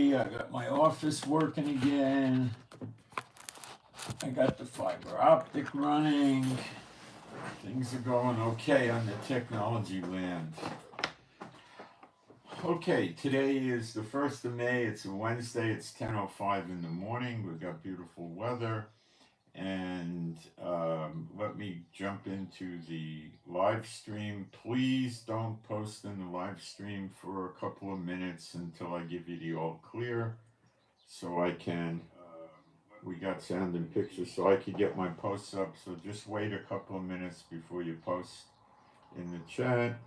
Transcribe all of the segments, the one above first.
Okay, I got my office working again. I got the fiber optic running. Things are going okay on the technology land. Okay, today is the 1st of May. It's a Wednesday. It's 10:05 in the morning. We've got beautiful weather. And let me jump into the live stream. Please don't post in the live stream for a couple of minutes until I give you the all clear, so I can, we got sound and pictures, so I can get my posts up. So just wait a couple of minutes before you post in the chat.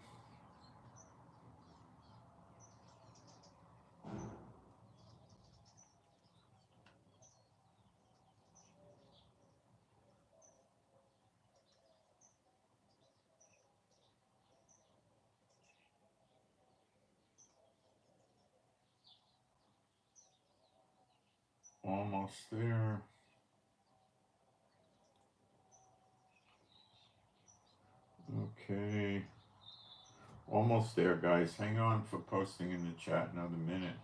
Almost there. Okay. Almost there, guys. Hang on for posting in the chat another minute.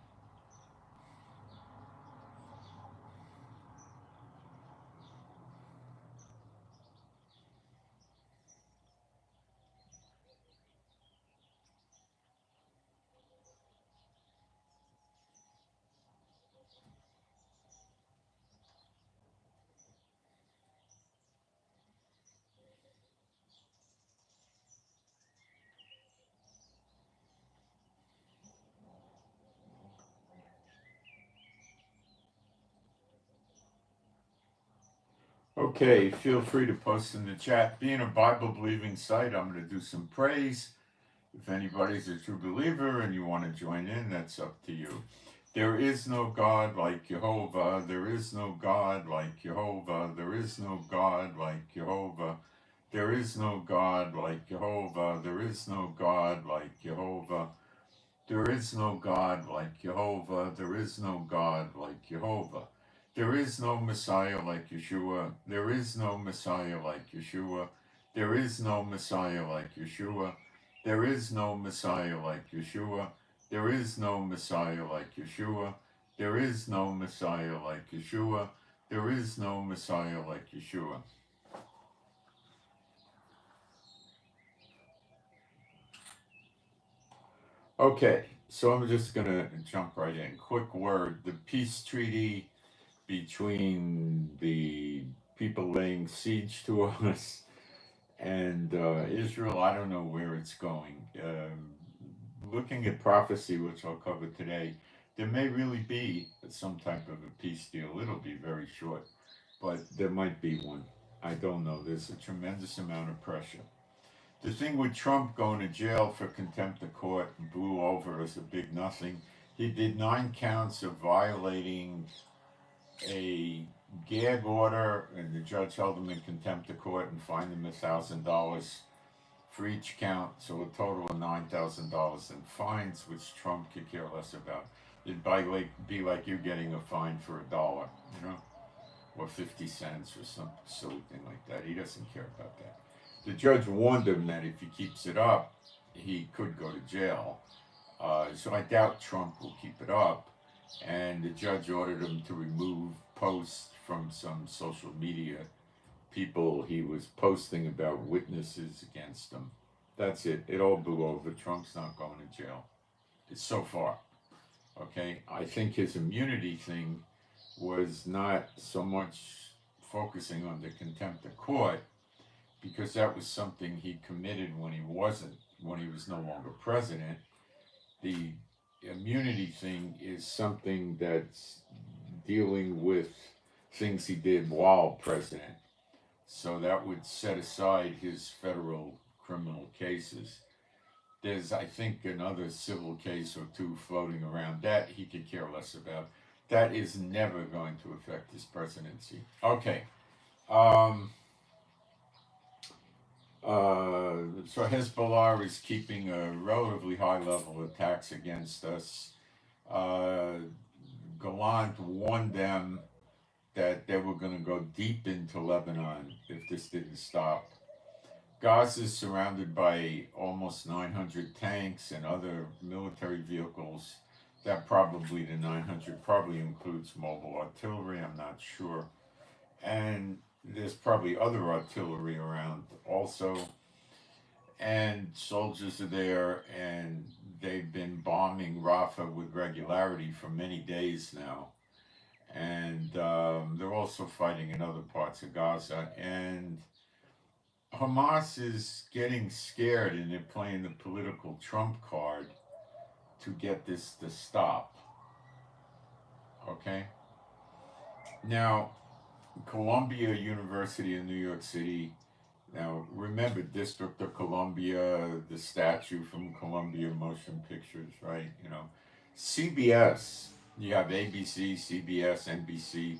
Okay, feel free to post in the chat. Being a Bible-believing site, I'm going to do some praise. If anybody's a true believer and you want to join in, that's up to you. There is no God like Jehovah. There is no God like Jehovah. There is no God like Jehovah. There is no God like Jehovah. There is no God like Jehovah. There is no God like Jehovah. There is no God like Jehovah. There is no Messiah like Yeshua. There is no Messiah like Yeshua. There is no Messiah like Yeshua. There is no Messiah like Yeshua. There is no Messiah like Yeshua. There is no Messiah like Yeshua. There is no Messiah like Yeshua. Okay, so I'm just going to jump right in. Quick word. The peace treaty between the people laying siege to us and Israel, I don't know where it's going. Looking at prophecy, which I'll cover today, there may really be some type of a peace deal. It'll be very short, but there might be one. I don't know. There's a tremendous amount of pressure. The thing with Trump going to jail for contempt of court blew over as a big nothing. He did 9 counts of violating a gag order, and the judge held him in contempt of court and fined him $1,000 for each count, so a total of $9,000 in fines, which Trump could care less about. It'd be like you getting a fine for $1, or 50 cents or some silly thing like that. He doesn't care about that. The judge warned him that if he keeps it up, he could go to jail. So I doubt Trump will keep it up. And the judge ordered him to remove posts from some social media people he was posting about witnesses against him. That's it. It all blew over. Trump's not going to jail. It's so far. Okay? I think his immunity thing was not so much focusing on the contempt of court, because that was something he committed when he was no longer president. The immunity thing is something that's dealing with things he did while president. So that would set aside his federal criminal cases. There's, I think, another civil case or two floating around that he could care less about. That is never going to affect his presidency. Okay. So Hezbollah is keeping a relatively high level of attacks against us. Gallant warned them that they were going to go deep into Lebanon if this didn't stop. Gaza is surrounded by almost 900 tanks and other military vehicles. That probably, the 900 probably includes mobile artillery, I'm not sure. And there's probably other artillery around also. And soldiers are there, and they've been bombing Rafah with regularity for many days now. And they're also fighting in other parts of Gaza. And Hamas is getting scared, and they're playing the political trump card to get this to stop. Okay? Now, Columbia University in New York City. Now, remember District of Columbia, the statue from Columbia Motion Pictures, right? You know, CBS, you have ABC, CBS, NBC.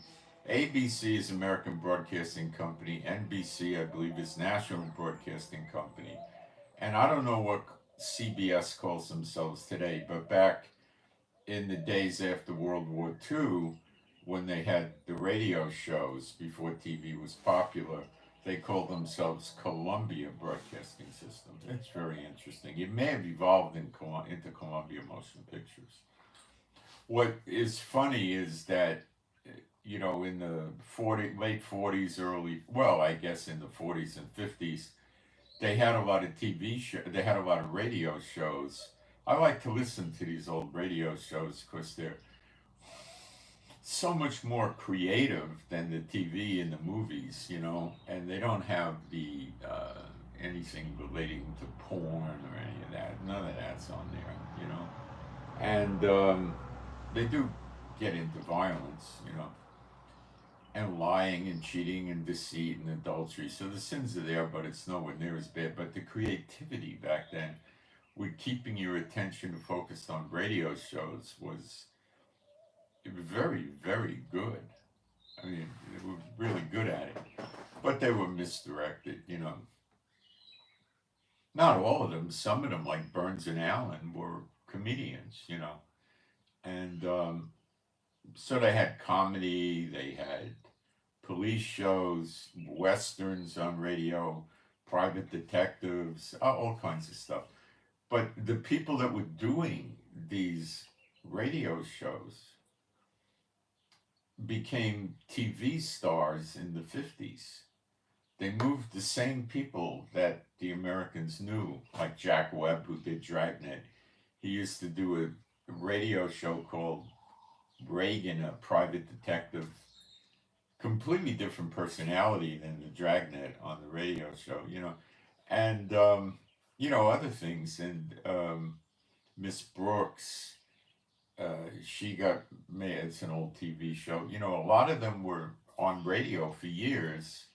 ABC is American Broadcasting Company. NBC, I believe, is National Broadcasting Company. And I don't know what CBS calls themselves today, but back in the days after World War II, when they had the radio shows before TV was popular, they called themselves Columbia Broadcasting System. It's very interesting. It may have evolved into Columbia Motion Pictures. What is funny is that, you know, in the late 40s, I guess in the 40s and 50s, they had a lot of they had a lot of radio shows. I like to listen to these old radio shows because they're so much more creative than the TV and the movies, you know, and they don't have the anything relating to porn or any of that. None of that's on there, you know, and they do get into violence, you know, and lying and cheating and deceit and adultery. So the sins are there, but it's nowhere near as bad. But the creativity back then, with keeping your attention focused on radio shows, was very, very good. I mean, they were really good at it, but they were misdirected, you know. Not all of them. Some of them, like Burns and Allen, were comedians, you know. And so they had comedy, they had police shows, westerns on radio, private detectives, all kinds of stuff. But the people that were doing these radio shows became TV stars in the 50s. They moved the same people that the Americans knew, like Jack Webb, who did Dragnet. He used to do a radio show called Reagan, a private detective, completely different personality than the Dragnet on the radio show, you know, and you know, other things. And Miss Brooks, she got made. It's an old TV show. You know, a lot of them were on radio for years.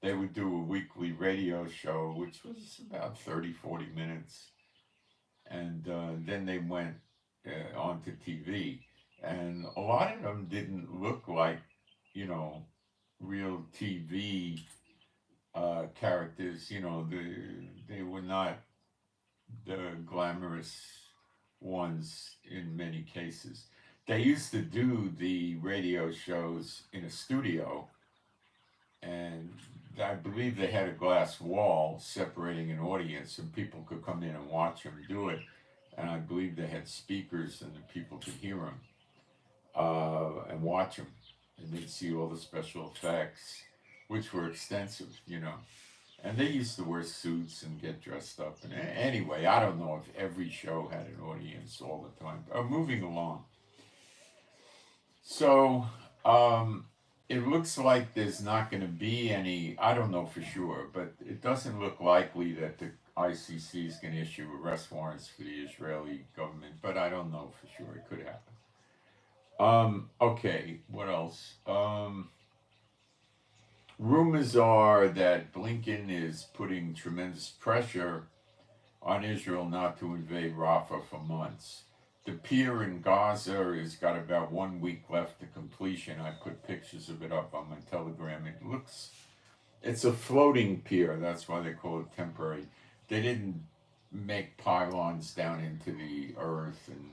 They would do a weekly radio show, which was about 30, 40 minutes, and then they went onto TV. And a lot of them didn't look like, you know, real TV characters. You know, they were not the glamorous ones in many cases. They used to do the radio shows in a studio, and I believe they had a glass wall separating an audience, and people could come in and watch them do it. And I believe they had speakers, and the people could hear them and watch them, and they'd see all the special effects, which were extensive, you know. And they used to wear suits and get dressed up. And anyway, I don't know if every show had an audience all the time. Moving along. So it looks like there's not going to be any, I don't know for sure, but it doesn't look likely that the ICC is going to issue arrest warrants for the Israeli government, but I don't know for sure. It could happen. Okay, what else? Rumors are that Blinken is putting tremendous pressure on Israel not to invade Rafah for months. The pier in Gaza has got about 1 week left to completion. I put pictures of it up on my Telegram. It's a floating pier. That's why they call it temporary. They didn't make pylons down into the earth, and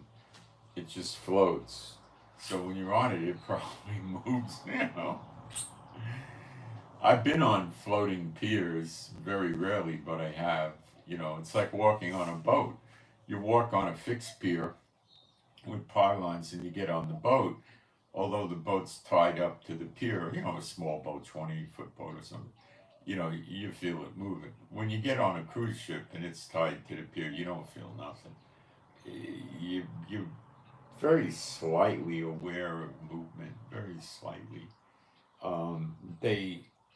it just floats. So when you're on it, it probably moves, you know. I've been on floating piers, very rarely, but I have. You know, it's like walking on a boat. You walk on a fixed pier, with pylons, and you get on the boat. Although the boat's tied up to the pier, a small boat, 20-foot boat or something, you feel it moving. When you get on a cruise ship and it's tied to the pier, you don't feel nothing. You're very slightly aware of movement, very slightly.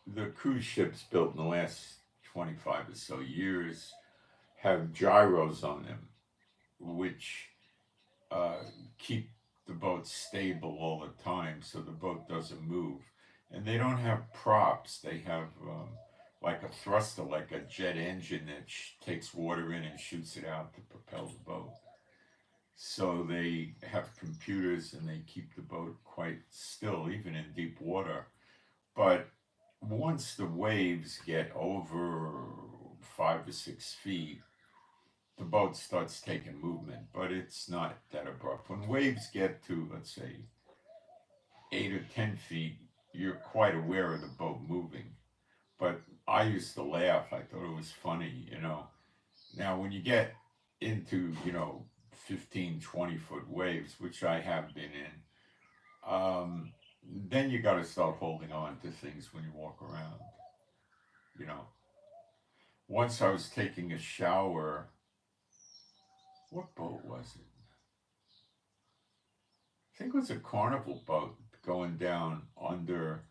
The cruise ships built in the last 25 or so years have gyros on them, which keep the boat stable all the time so the boat doesn't move. And they don't have props. They have like a thruster, like a jet engine that takes water in and shoots it out to propel the boat. So they have computers and they keep the boat quite still, even in deep water. But once the waves get over 5 or 6 feet, the boat starts taking movement, but it's not that abrupt. When waves get to, let's say, 8 or 10 feet, you're quite aware of the boat moving. But I used to laugh. I thought it was funny. Now, when you get into, 15, 20-foot waves, which I have been in, then you got to start holding on to things when you walk around. Once I was taking a shower. What boat was it? I think it was a Carnival boat going down under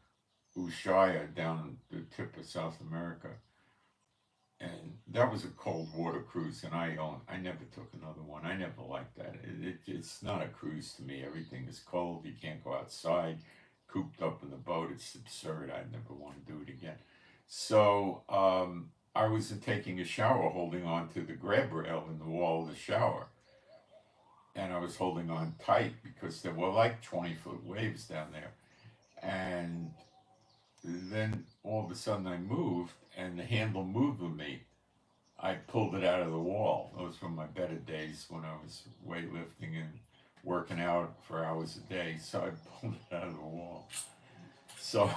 Ushuaia, down the tip of South America. And that was a cold water cruise, and I never took another one. I never liked that. It's not a cruise to me. Everything is cold. You can't go outside, cooped up in the boat. It's absurd. I'd never want to do it again. So I was taking a shower holding on to the grab rail in the wall of the shower. And I was holding on tight because there were like 20-foot waves down there. And then all of a sudden I moved and the handle moved with me. I pulled it out of the wall. Those were my better days when I was weightlifting and working out for hours a day. So I pulled it out of the wall. So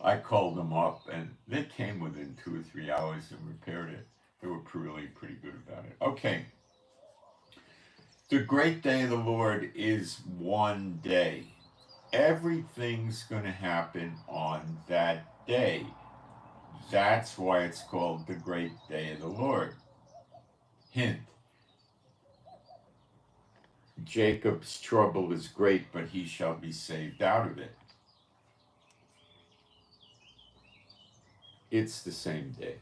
I called them up and they came within 2 or 3 hours and repaired it. They were really pretty good about it. Okay. The great day of the Lord is one day. Everything's going to happen on that day. That's why it's called the great day of the Lord. Hint. Jacob's trouble is great, but he shall be saved out of it. It's the same day.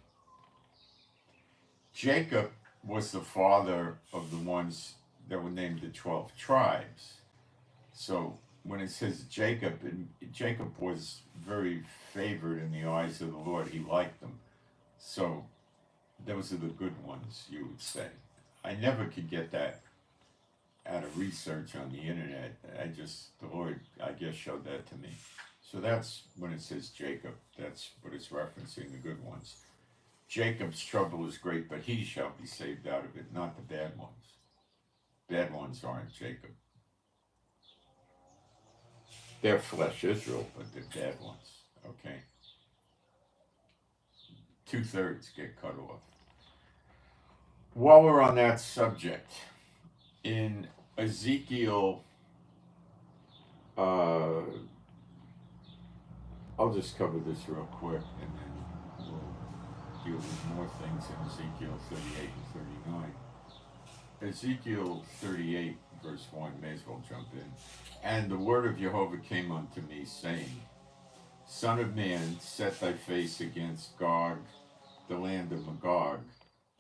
Jacob was the father of the ones that were named the 12 tribes. So when it says Jacob, Jacob was very favored in the eyes of the Lord. He liked them. So those are the good ones, you would say. I never could get that out of research on the internet. The Lord, I guess, showed that to me. So that's when it says Jacob. That's what it's referencing, the good ones. Jacob's trouble is great, but he shall be saved out of it, not the bad ones. Bad ones aren't Jacob. They're flesh Israel, but they're bad ones. Okay? 2/3 get cut off. While we're on that subject, in Ezekiel, I'll just cover this real quick and then we'll deal with more things in Ezekiel 38 and 39. Ezekiel 38, verse 1, may as well jump in. And the word of Jehovah came unto me, saying, Son of man, set thy face against Gog, the land of Magog,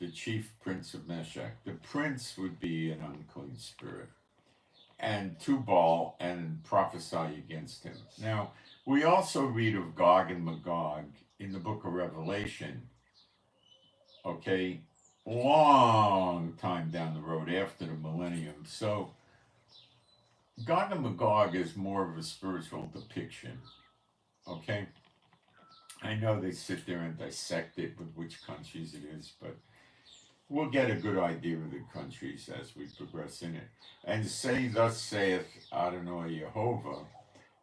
the chief prince of Meshech. The prince would be an unclean spirit. And Tubal, and prophesy against him. Now, we also read of Gog and Magog in the book of Revelation. Okay? Long time down the road after the millennium. So Gog and Magog is more of a spiritual depiction. Okay? I know they sit there and dissect it with which countries it is, but we'll get a good idea of the countries as we progress in it. And say, thus saith Adonai Jehovah,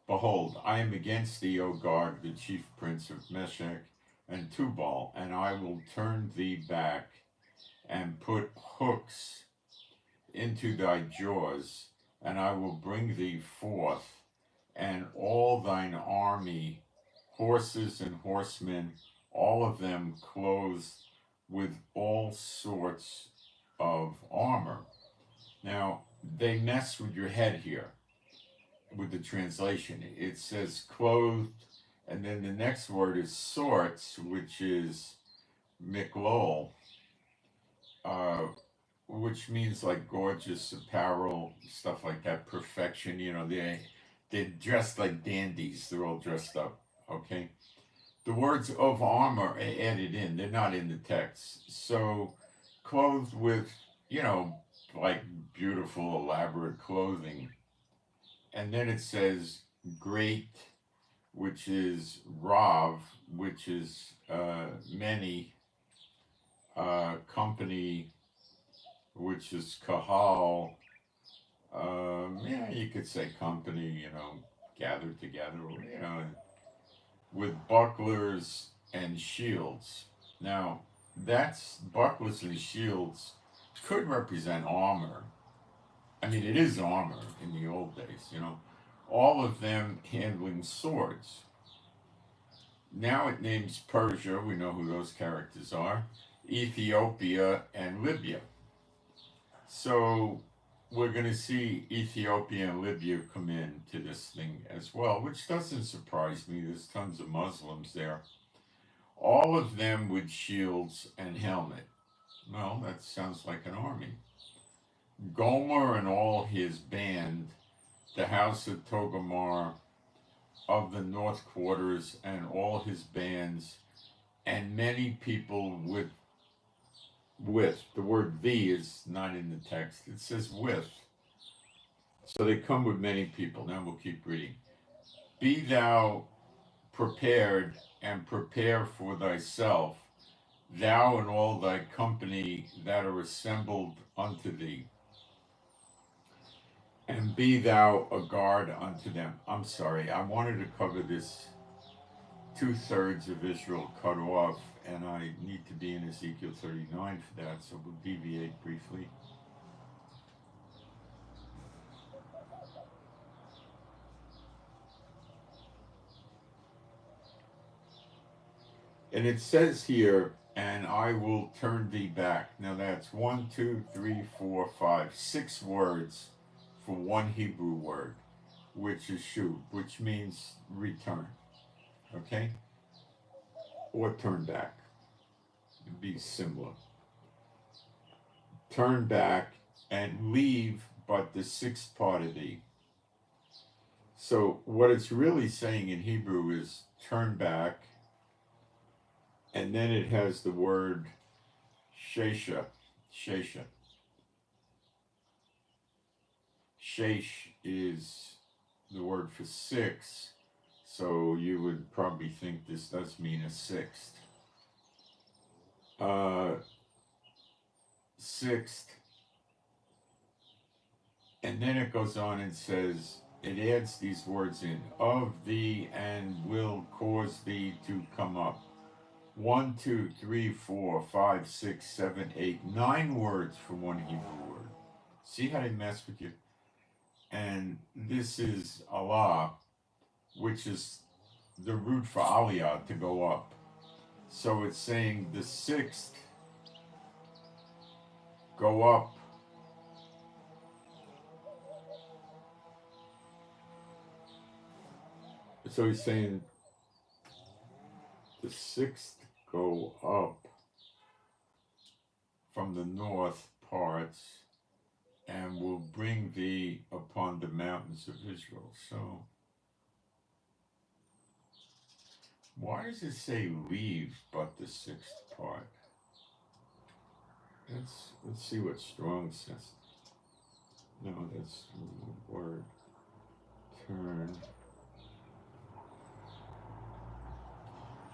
Behold, I am against thee, O Gog, the chief prince of Meshech and Tubal, and I will turn thee back and put hooks into thy jaws, and I will bring thee forth, and all thine army, horses and horsemen, all of them clothed with all sorts of armor. Now, they mess with your head here with the translation. It says clothed, and then the next word is sorts, which is miklol, which means like gorgeous apparel, stuff like that, perfection. You know, they're dressed like dandies. They're all dressed up. Okay. The words of armor are added in. They're not in the text. So clothed with, you know, like beautiful, elaborate clothing. And then it says great, which is Rav, which is many, company, which is Kahal. Yeah, you could say company, you know, gathered together, you know, with bucklers and shields. Now, that's bucklers and shields could represent armor. I mean, it is armor in the old days, you know, all of them handling swords. Now it names Persia, we know who those characters are, Ethiopia, and Libya. So we're going to see Ethiopia and Libya come into this thing as well, which doesn't surprise me. There's tons of Muslims there. All of them with shields and helmet. Well, that sounds like an army. Gomer and all his band, the house of Togarmah of the north quarters and all his bands, and many people with the word "the" is not in the text. It says with. So they come with many people. Now we'll keep reading. Be thou prepared, and prepare for thyself, thou and all thy company that are assembled unto thee, and be thou a guard unto them. I'm sorry, I wanted to cover this 2/3 of Israel cut off, and I need to be in Ezekiel 39 for that, so we'll deviate briefly. And it says here, and I will turn thee back. Now that's 1, 2, 3, 4, 5, 6 words for one Hebrew word, which is shub, which means return. Okay? Or turn back. It'd be similar. Turn back and leave but the sixth part of thee. So what it's really saying in Hebrew is turn back, and then it has the word shesha. Shesh is the word for 6, so you would probably think this does mean a sixth. Sixth, and then it goes on and says, it adds these words in, of thee, and will cause thee to come up. 1, 2, 3, 4, 5, 6, 7, 8, 9 words for one Hebrew word. See how they mess with you? And this is Allah, which is the root for Aliyah, to go up. So it's saying the sixth, go up. So he's saying the sixth go up from the north parts, and will bring thee upon the mountains of Israel. So why does it say leave but the sixth part? Let's see what Strong says. No, that's the word. Turn.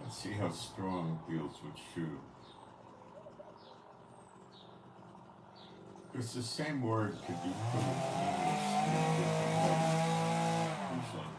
Let's see how Strong deals with shoe. Because the same word could be put in English in different ways, usually.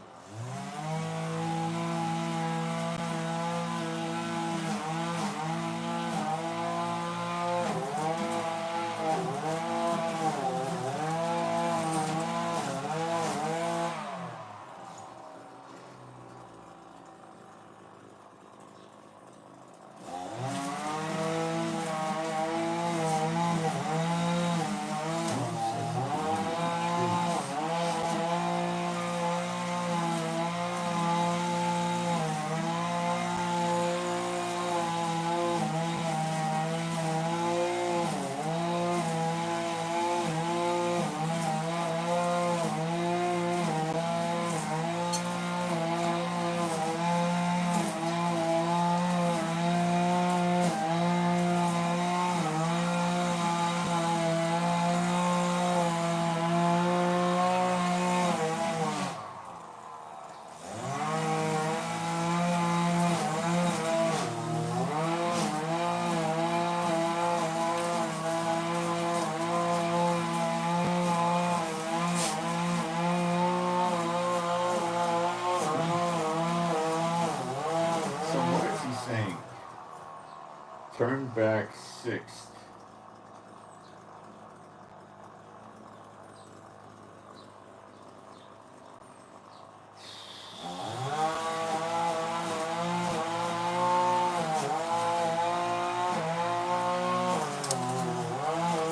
turn back 6th.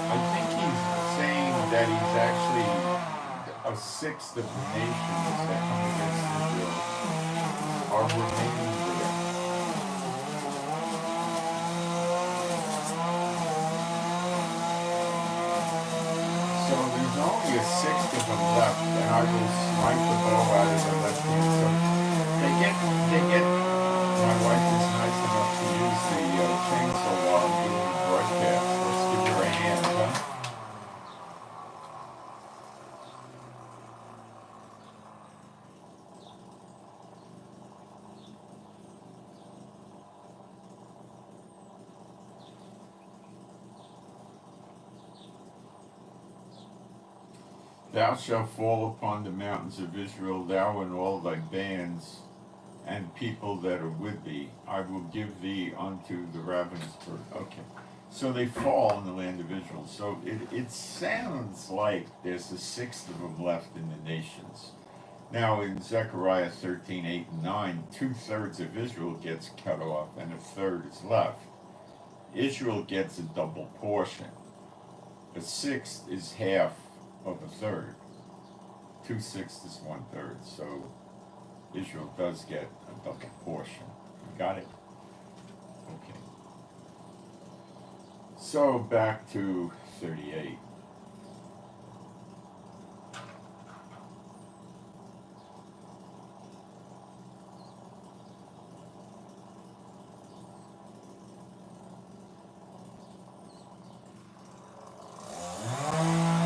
I think he's saying that he's actually a sixth of the nations that come against Israel are remaining there. So there's only a sixth of them left, and I will smite the bow out of the left hand. So they get. My wife is nice enough to use the chainsaw while I'm doing the broadcast. Let's give her a hand, huh? Thou shalt fall upon the mountains of Israel, thou and all thy bands and people that are with thee. I will give thee unto the ravenous bird. Okay. So they fall in the land of Israel. So it sounds like there's a sixth of them left in the nations. Now in Zechariah 13:8 and 9, 2/3 of Israel gets cut off and a third is left. Israel gets a double portion. A sixth is half of a third. 2/6 is 1/3. So Israel does get a double portion. You got it? Okay. So back to 38.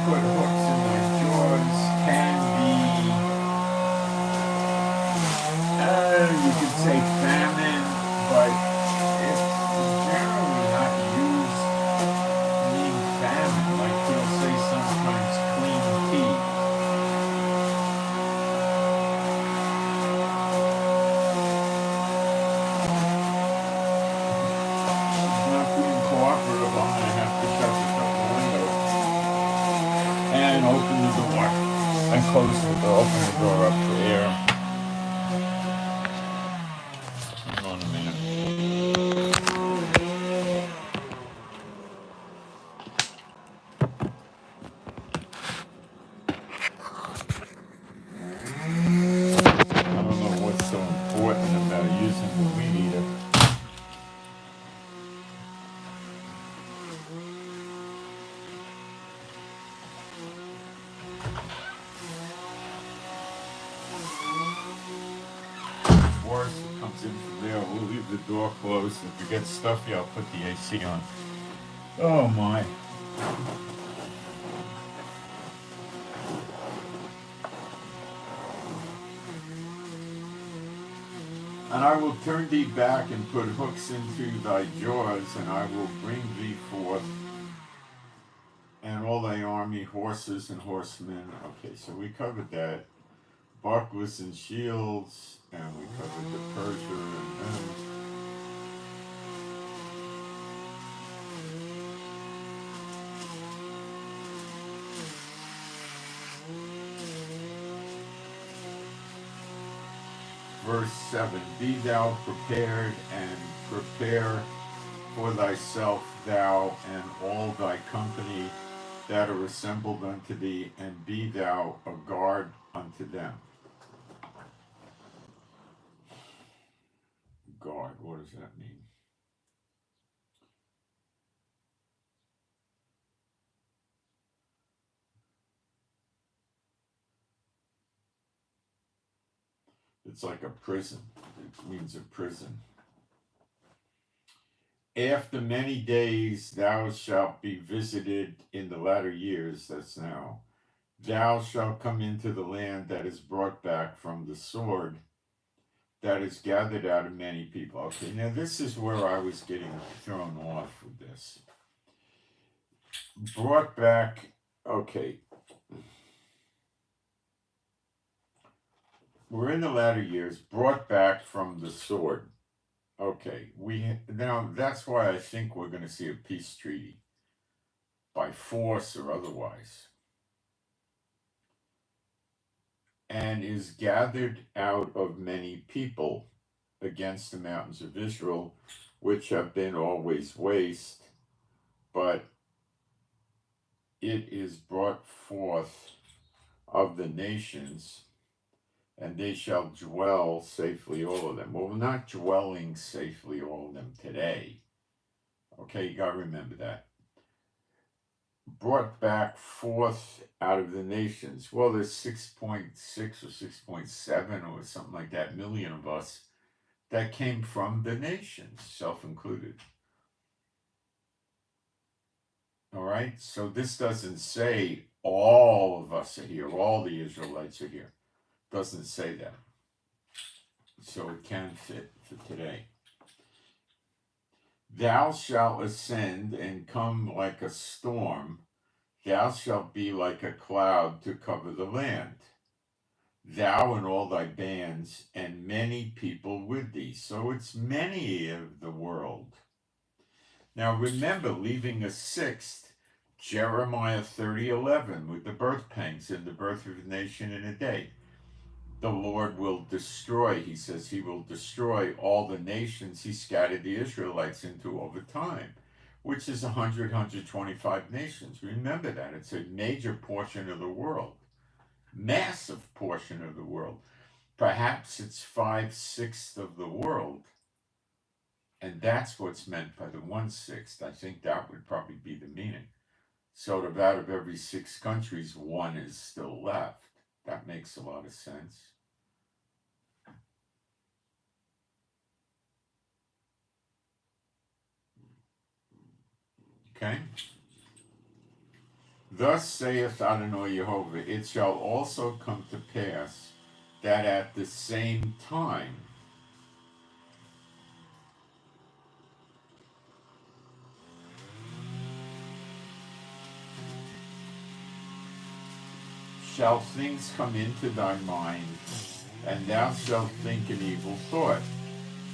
Put hooks in thy jaws can be, you could say famine, but it's generally not used meaning famine. Like he'll say sometimes clean teeth. He's not being cooperative. I'm going to have to shut the window and open the door and close the door, open the door up for air. Hang on a minute. I don't know what's so important about using the weed eater. Worse, it comes in from there. We'll leave the door closed. If it gets stuffy, I'll put the AC on. Oh my. And I will turn thee back and put hooks into thy jaws, and I will bring thee forth, and all thy army, horses and horsemen. Okay, so we covered that. Bucklers and shields, and we covered the Persia and them. Verse 7, be thou prepared and prepare for thyself, thou and all thy company that are assembled unto thee, and be thou a guard unto them. Guard, what does that mean? It's like a prison. It means a prison. After many days thou shalt be visited in the latter years, that's now. Thou shalt come into the land that is brought back from the sword, that is gathered out of many people. Okay, now this is where I was getting thrown off with this. Brought back, okay. We're in the latter years, brought back from the sword. Okay, now that's why I think we're going to see a peace treaty by force or otherwise, and is gathered out of many people against the mountains of Israel, which have been always waste, but it is brought forth of the nations, and they shall dwell safely, all of them. Well, we're not dwelling safely, all of them today. Okay, you got to remember that. Brought back forth out of the nations. Well, there's 6.6 or 6.7 or something like that million of us that came from the nations, self included. All right, so this doesn't say all of us are here, all the Israelites are here. It doesn't say that. So it can fit for today. Thou shalt ascend and come like a storm. Thou shalt be like a cloud to cover the land. Thou and all thy bands, and many people with thee. So it's many of the world. Now remember, leaving a sixth, Jeremiah 30:11, with the birth pangs and the birth of a nation in a day. The Lord will destroy, he says, he will destroy all the nations he scattered the Israelites into over time, which is 125 nations. Remember that. It's a major portion of the world, massive portion of the world. Perhaps it's 5/6 of the world, and that's what's meant by the 1/6. I think that would probably be the meaning. So out of every 6 countries, 1 is still left. That makes a lot of sense. Okay? Thus saith Adonai Yehovah, it shall also come to pass that at the same time shall things come into thy mind, and thou shalt think an evil thought,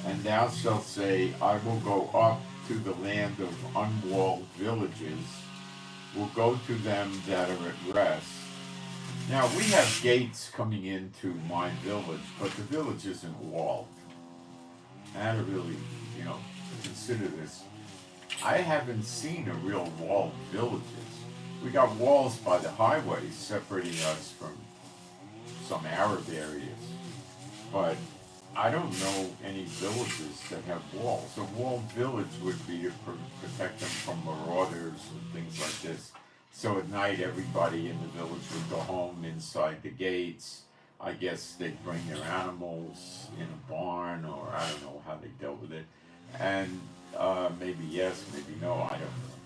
and thou shalt say, I will go up to the land of unwalled villages, will go to them that are at rest. Now, we have gates coming into my village, but the village isn't walled. I had to really, consider this. I haven't seen a real walled villages. We got walls by the highways separating us from some Arab areas, but I don't know any villages that have walls. A walled village would be to protect them from marauders and things like this. So at night, everybody in the village would go home inside the gates. I guess they'd bring their animals in a barn, or I don't know how they dealt with it. And maybe yes, maybe no, I don't know.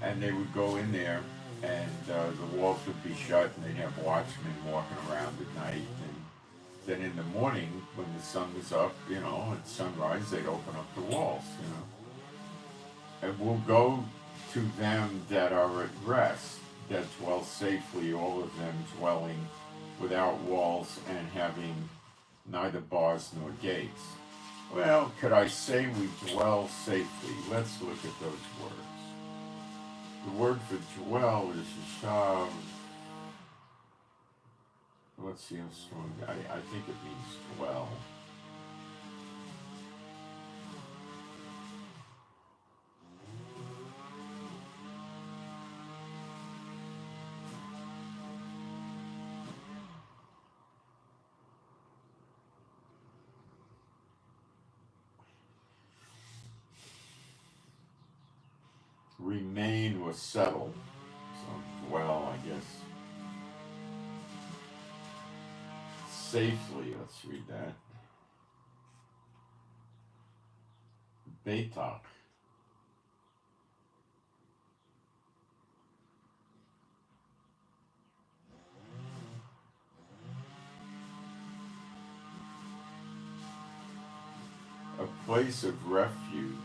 And they would go in there, and the walls would be shut, and they'd have watchmen walking around at night. And then in the morning, when the sun was up, at sunrise, they'd open up the walls, And we'll go to them that are at rest, that dwell safely, all of them dwelling without walls and having neither bars nor gates. Well, could I say we dwell safely? Let's look at those words. The word for dwell is yashav. Let's see how strong. I think it means dwell. Remain or settle. So dwell, I guess. Safely, let's read that. Betak. A place of refuge.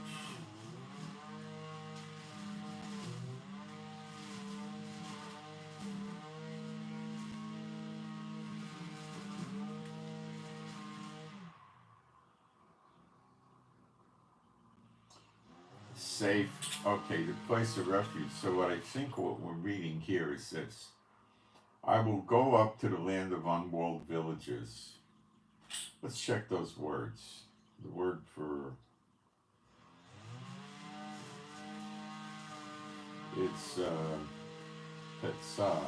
safe. Okay, the place of refuge. So what I think what we're reading here is this. I will go up to the land of unwalled villages. Let's check those words. The word for it's Petzah.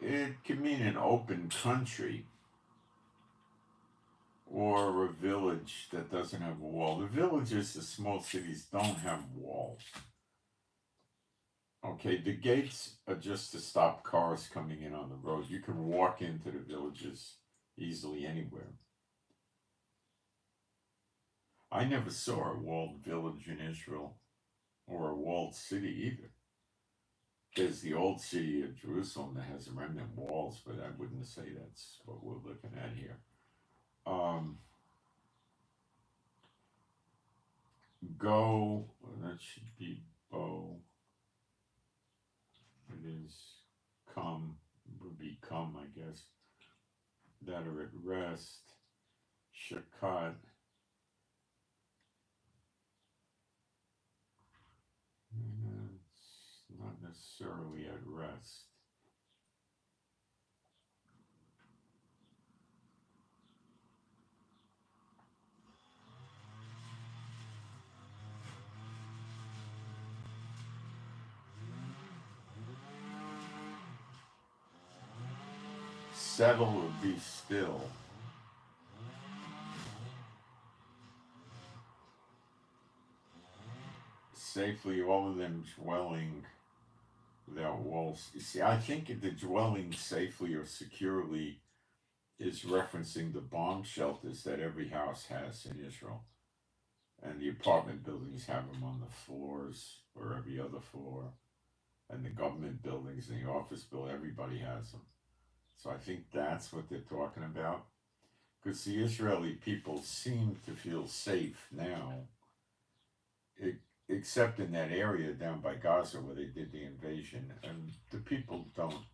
It can mean an open country or a village that doesn't have a wall. The villages, the small cities, don't have walls. Okay, the gates are just to stop cars coming in on the road. You can walk into the villages easily anywhere. I never saw a walled village in Israel or a walled city either. There's the old city of Jerusalem that has remnant walls, but I wouldn't say that's what we're looking at here. Go, that should be bow. It is come, would be come, I guess. That are at rest. Shakat. It's not necessarily at rest. Settle or be still. Safely, all of them dwelling without walls. You see, I think the dwelling safely or securely is referencing the bomb shelters that every house has in Israel. And the apartment buildings have them on the floors or every other floor. And the government buildings and the office building, everybody has them. So I think that's what they're talking about. Because the Israeli people seem to feel safe now, except in that area down by Gaza where they did the invasion. And the people don't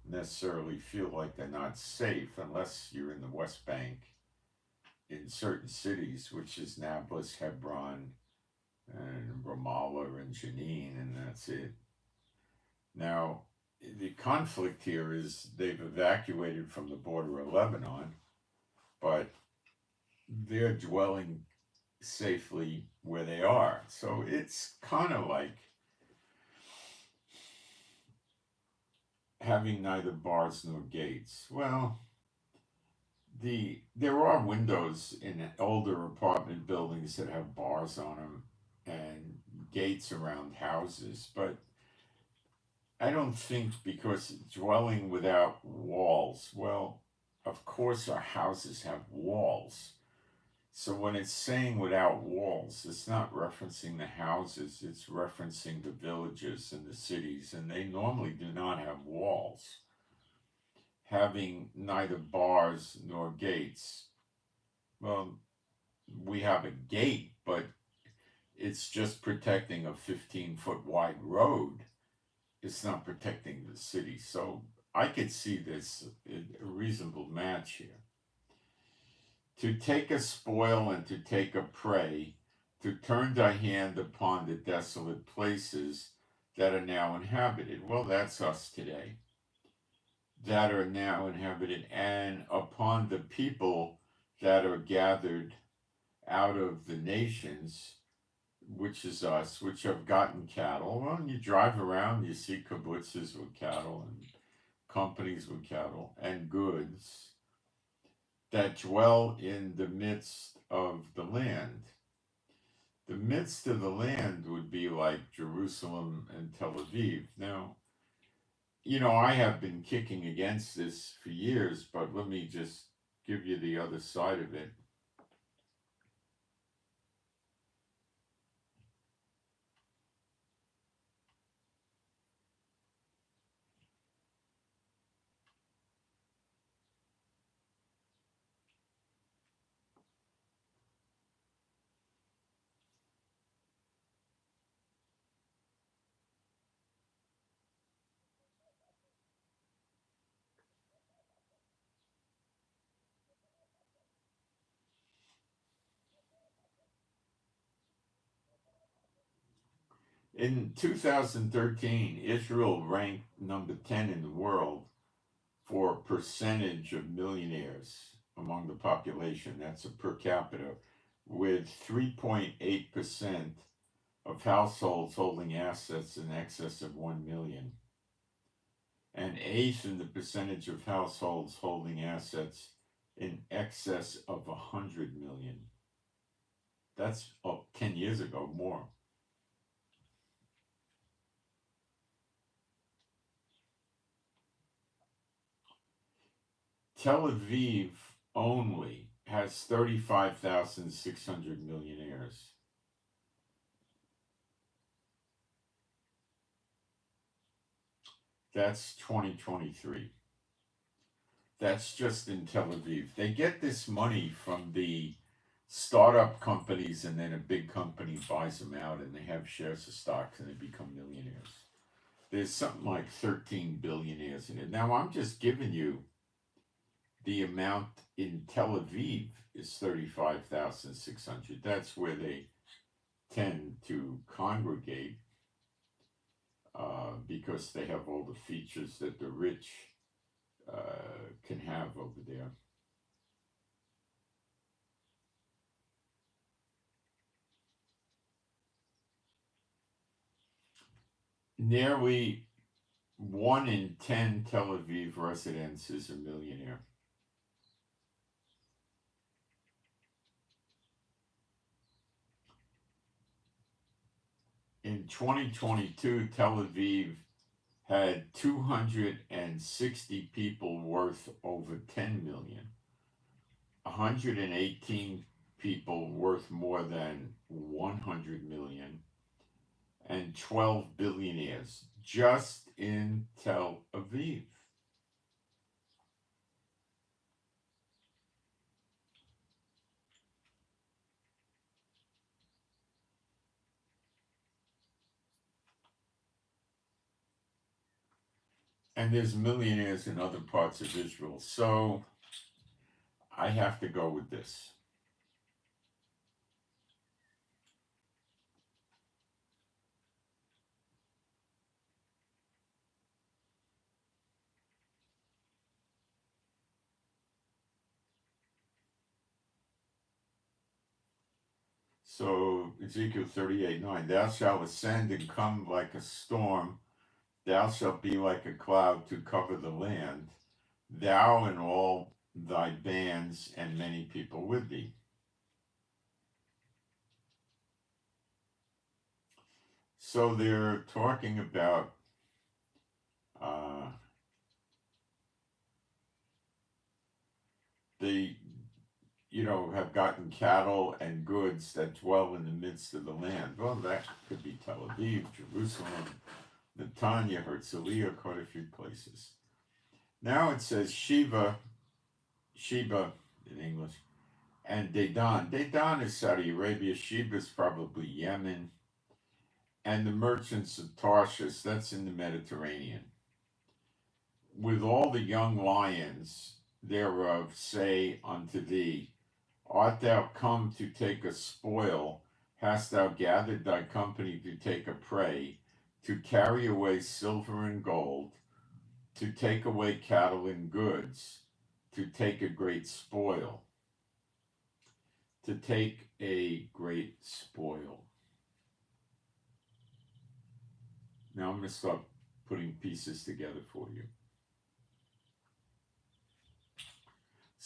necessarily feel like they're not safe unless you're in the West Bank in certain cities, which is Nablus, Hebron, and Ramallah, and Jenin, and that's it. Now, the conflict here is they've evacuated from the border of Lebanon, but they're dwelling safely where they are. So it's kind of like having neither bars nor gates. Well, there are windows in older apartment buildings that have bars on them and gates around houses, but I don't think because dwelling without walls, well, of course our houses have walls. So when it's saying without walls, it's not referencing the houses, it's referencing the villages and the cities, and they normally do not have walls. Having neither bars nor gates, well, we have a gate, but it's just protecting a 15-foot wide road. It's not protecting the city. So I could see this a reasonable match here. To take a spoil and to take a prey, to turn thy hand upon the desolate places that are now inhabited. Well, that's us today. That are now inhabited, and upon the people that are gathered out of the nations, which is us, which have gotten cattle. Well, when you drive around, you see kibbutzes with cattle and companies with cattle and goods that dwell in the midst of the land. The midst of the land would be like Jerusalem and Tel Aviv. Now, I have been kicking against this for years, but let me just give you the other side of it. In 2013, Israel ranked number 10 in the world for percentage of millionaires among the population. That's a per capita, with 3.8% of households holding assets in excess of 1 million, and eighth in the percentage of households holding assets in excess of 100 million. That's 10 years ago more. Tel Aviv only has 35,600 millionaires. That's 2023. That's just in Tel Aviv. They get this money from the startup companies, and then a big company buys them out, and they have shares of stocks, and they become millionaires. There's something like 13 billionaires in it. Now, I'm just giving you the amount in Tel Aviv is 35,600. That's where they tend to congregate because they have all the features that the rich can have over there. Nearly 1 in 10 Tel Aviv residents is a millionaire. In 2022, Tel Aviv had 260 people worth over 10 million, 118 people worth more than 100 million, and 12 billionaires just in Tel Aviv. And there's millionaires in other parts of Israel. So I have to go with this. So Ezekiel 38:9, thou shalt ascend and come like a storm, thou shalt be like a cloud to cover the land, thou and all thy bands and many people with thee. So they're talking about they, have gotten cattle and goods that dwell in the midst of the land. Well, that could be Tel Aviv, Jerusalem, Netanya, Herzliya, quite a few places. Now it says Sheba in English, and Dedan. Dedan is Saudi Arabia. Sheba is probably Yemen. And the merchants of Tarshish, that's in the Mediterranean. With all the young lions thereof say unto thee, art thou come to take a spoil? Hast thou gathered thy company to take a prey, to carry away silver and gold, to take away cattle and goods, to take a great spoil? To take a great spoil. Now I'm going to start putting pieces together for you.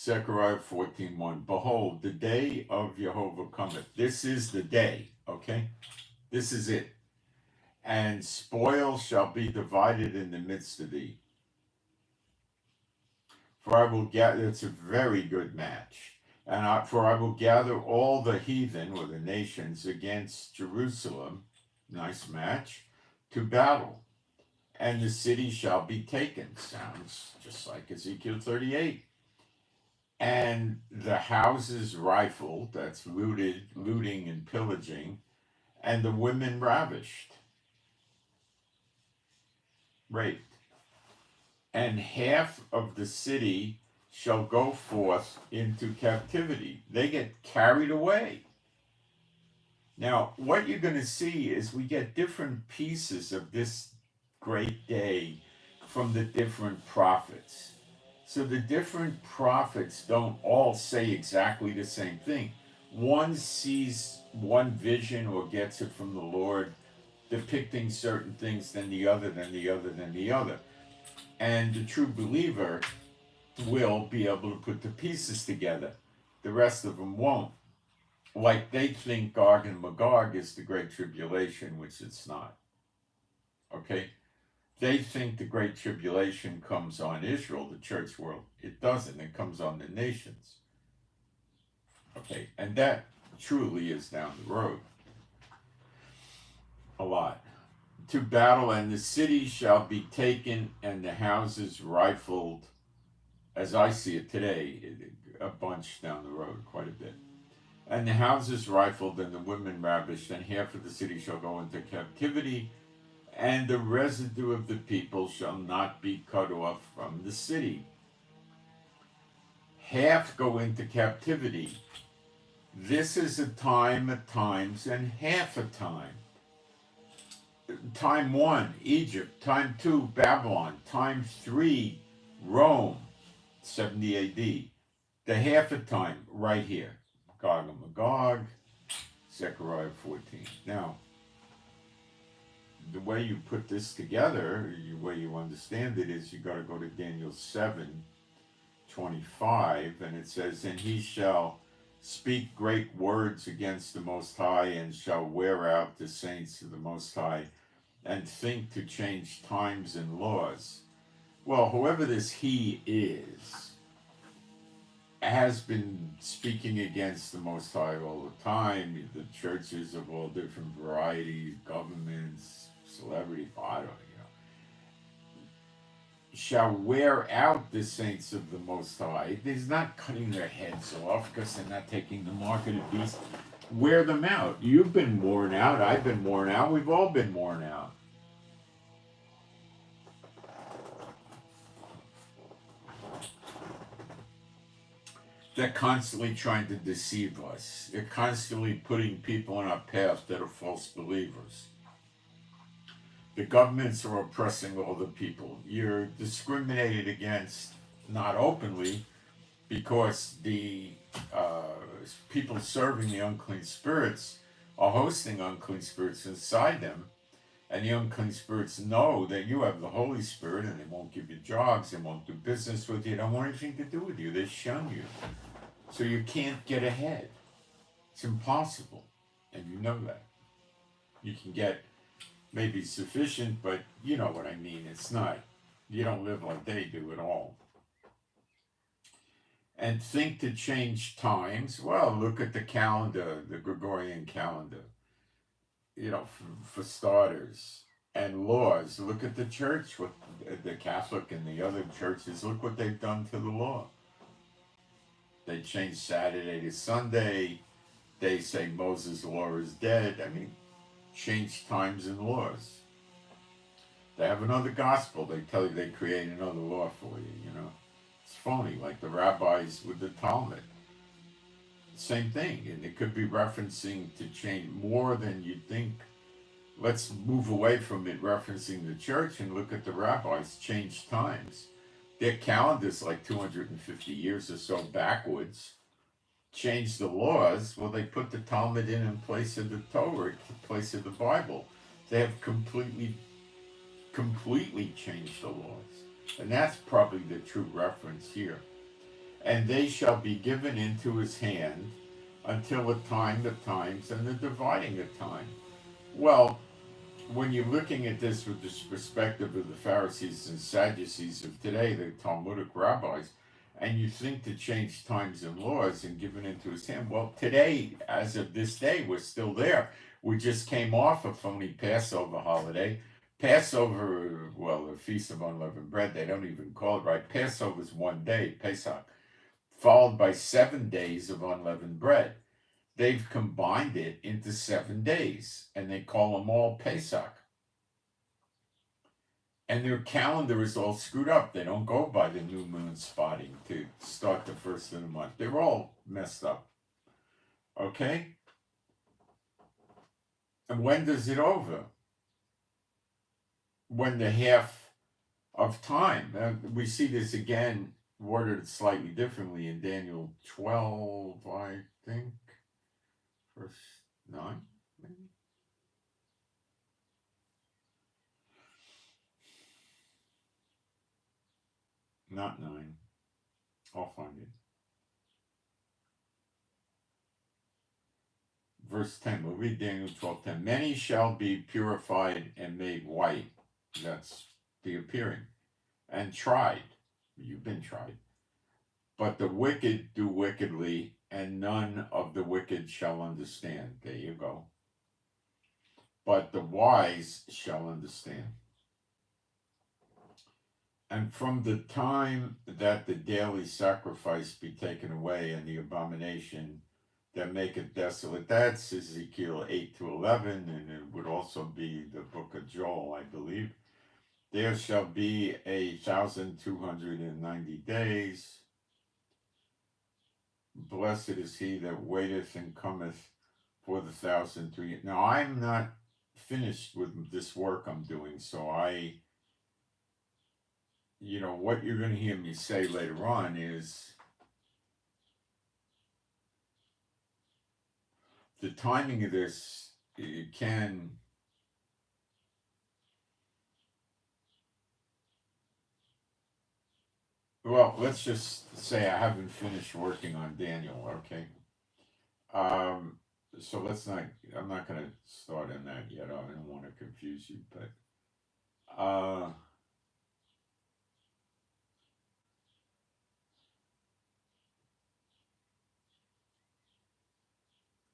Zechariah 14:1. Behold, the day of Jehovah cometh. This is the day, okay? This is it. And spoil shall be divided in the midst of thee. For I will gather, it's a very good match. For I will gather all the heathen, or the nations, against Jerusalem, nice match, to battle. And the city shall be taken. Sounds just like Ezekiel 38. And the houses rifled, that's looting and pillaging, and the women ravished, raped. And half of the city shall go forth into captivity. They get carried away. Now, what you're going to see is we get different pieces of this great day from the different prophets. So the different prophets don't all say exactly the same thing. One sees one vision or gets it from the Lord, depicting certain things, than the other, than the other, than the other. And the true believer will be able to put the pieces together. The rest of them won't. Like they think Gog and Magog is the Great Tribulation, which it's not. Okay? They think the Great Tribulation comes on Israel, the church world. It doesn't. It comes on the nations. Okay? And that truly is down the road. A lot. To battle, and the city shall be taken, and the houses rifled, as I see it today, a bunch down the road, quite a bit. And the houses rifled, and the women ravished, and half of the city shall go into captivity, and the residue of the people shall not be cut off from the city. Half go into captivity. This is a time at times and half a time. Time 1, Egypt. Time 2, Babylon. Time 3, Rome, 70 AD. The half a time right here. Gog and Magog, Zechariah 14. Now, the way you put this together, the way you understand it, is you got to go to Daniel 7:25, and it says, and he shall speak great words against the Most High, and shall wear out the saints of the Most High, and think to change times and laws. Well, whoever this he is has been speaking against the Most High all the time. The churches of all different varieties, governments, celebrity, I don't know. Shall wear out the saints of the Most High. He's not cutting their heads off because they're not taking the mark of the beast. Wear them out. You've been worn out. I've been worn out. We've all been worn out. They're constantly trying to deceive us. They're constantly putting people on our path that are false believers. The governments are oppressing all the people. You're discriminated against, not openly, because the people serving the unclean spirits are hosting unclean spirits inside them, and the unclean spirits know that you have the Holy Spirit, and they won't give you jobs, they won't do business with you, they don't want anything to do with you, they shun you. So you can't get ahead. It's impossible, and you know that. You can get maybe sufficient, but you know what I mean. It's not, you don't live like they do at all. And think to change times. Well, look at the calendar, the Gregorian calendar. You know, for starters. And laws. Look at the church, what the Catholic and the other churches, look what they've done to the law. They changed Saturday to Sunday. They say Moses' law is dead. I mean, change times and laws. They have another gospel. They tell you they create another law for you, you know. It's phony, like the rabbis with the Talmud. Same thing, and it could be referencing to change more than you think. Let's move away from it referencing the church and look at the rabbis, change times. Their calendar's like 250 years or so backwards. Change the laws. Well, they put the Talmud in place of the Torah, in place of the Bible. They have completely changed the laws. And that's probably the true reference here. And they shall be given into his hand until a time, the times, and the dividing of time. Well, when you're looking at this with this perspective of the Pharisees and Sadducees of today, the Talmudic rabbis, and you think to change times and laws and give it into his hand, well, today, as of this day, we're still there. We just came off a phony Passover holiday. Passover, well, the Feast of Unleavened Bread, they don't even call it right. Passover is one day, Pesach, followed by 7 days of unleavened bread. They've combined it into 7 days, and they call them all Pesach. And their calendar is all screwed up. They don't go by the new moon spotting to start the first of the month. They're all messed up. Okay? And when does it over? When the half of time. We see this again worded slightly differently in Daniel 12, I think, verse 9, maybe? Not 9. I'll find it. Verse 10, we'll read Daniel 12:10. Many shall be purified and made white. That's the appearing. And tried. You've been tried. But the wicked do wickedly, and none of the wicked shall understand. There you go. But the wise shall understand. And from the time that the daily sacrifice be taken away, and the abomination that maketh desolate, that's Ezekiel 8-11, and it would also be the book of Joel, I believe. There shall be 1,290 days. Blessed is he that waiteth and cometh for the 1,003. Now, I'm not finished with this work I'm doing, so what you're going to hear me say later on is the timing of this, it can, well, let's just say I haven't finished working on Daniel, okay? So I'm not going to start on that yet. I don't want to confuse you, but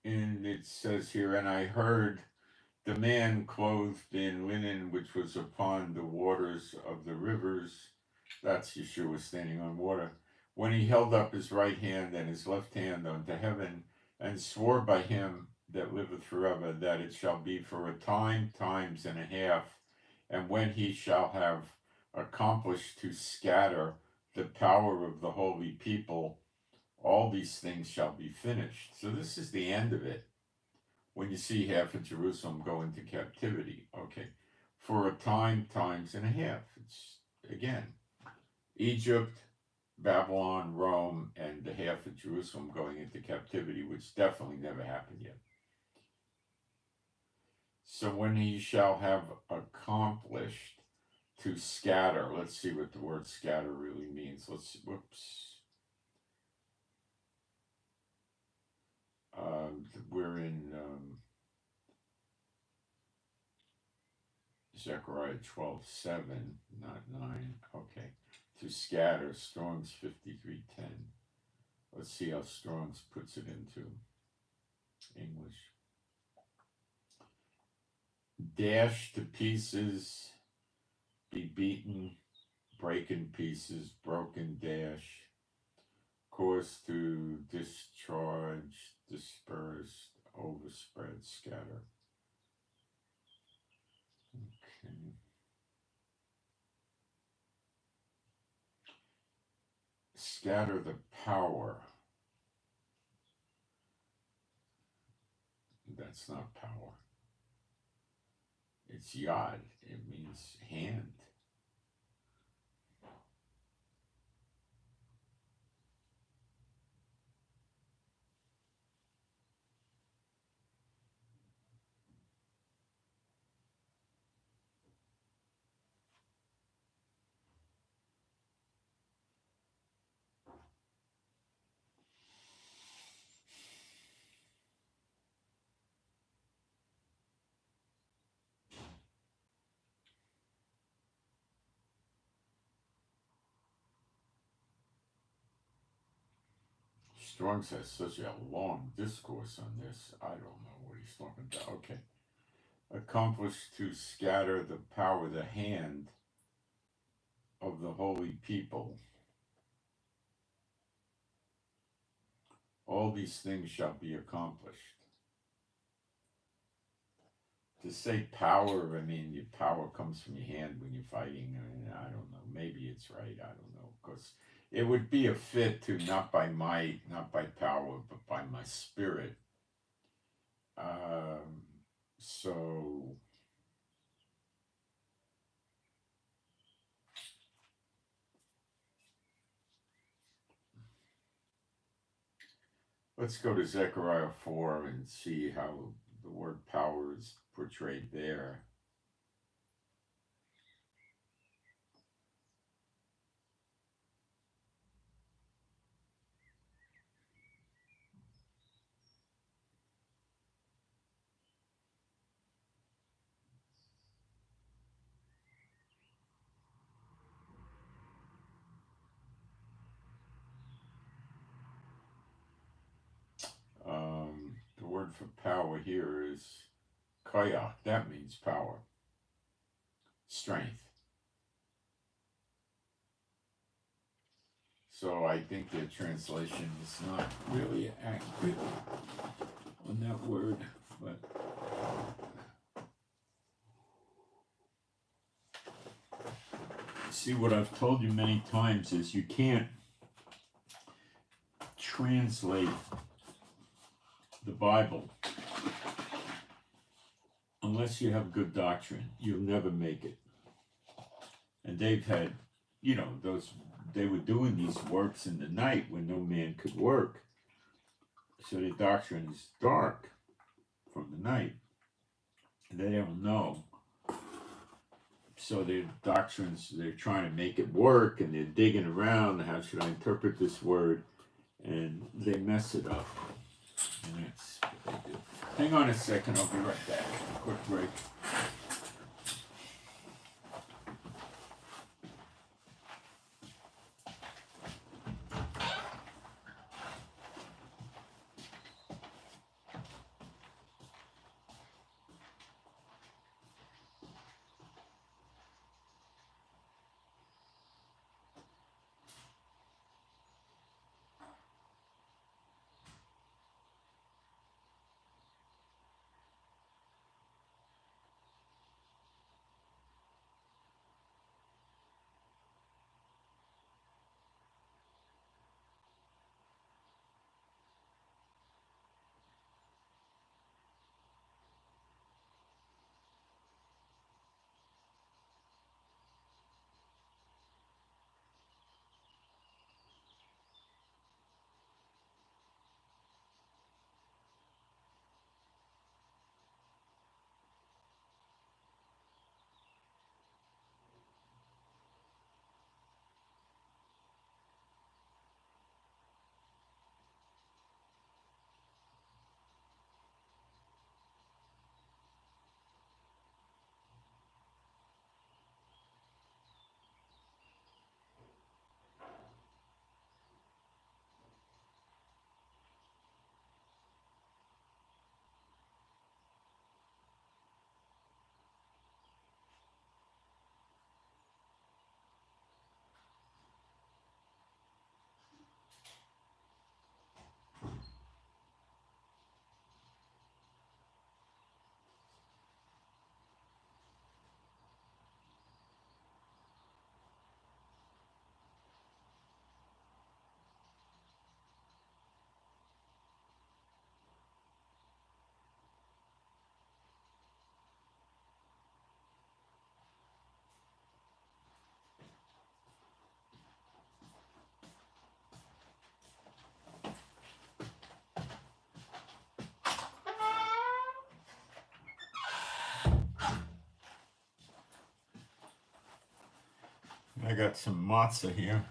and it says here, and I heard the man clothed in linen, which was upon the waters of the rivers. That's Yeshua standing on water. When he held up his right hand and his left hand unto heaven, and swore by him that liveth forever, that it shall be for a time, times and a half, and when he shall have accomplished to scatter the power of the holy people, all these things shall be finished. So this is the end of it. When you see half of Jerusalem go into captivity, okay, for a time, times and a half. It's, again, Egypt, Babylon, Rome, and the half of Jerusalem going into captivity, which definitely never happened yet. So when he shall have accomplished to scatter, let's see what the word scatter really means. We're in Zechariah 12:7, not 9. Okay. To scatter, Strong's 53:10. Let's see how Strong's puts it into English. Dash to pieces, be beaten, break in pieces, broken, dash, cause to discharge, disperse, overspread, scatter. Okay. Scatter the power. That's not power. It's yod. It means hand. Strong's has such a long discourse on this. I don't know what he's talking about. Okay. Accomplished to scatter the power, the hand of the holy people. All these things shall be accomplished. To say power, I mean, your power comes from your hand when you're fighting. I mean, I don't know. Maybe it's right. I don't know. Because it would be a fit to not by might, not by power, but by my spirit. So let's go to Zechariah 4 and see how the word power is portrayed there. The word for power here is koyach. That means power, strength. So I think the translation is not really accurate on that word, but see, what I've told you many times is you can't translate the Bible unless you have good doctrine. You'll never make it. And they've had, they were doing these works in the night when no man could work. So the doctrine is dark from the night. And they don't know. So their doctrines, they're trying to make it work, and they're digging around. How should I interpret this word? And they mess it up. And that's what they do. Hang on a second, I'll be right back. Quick break. I got some matzah here,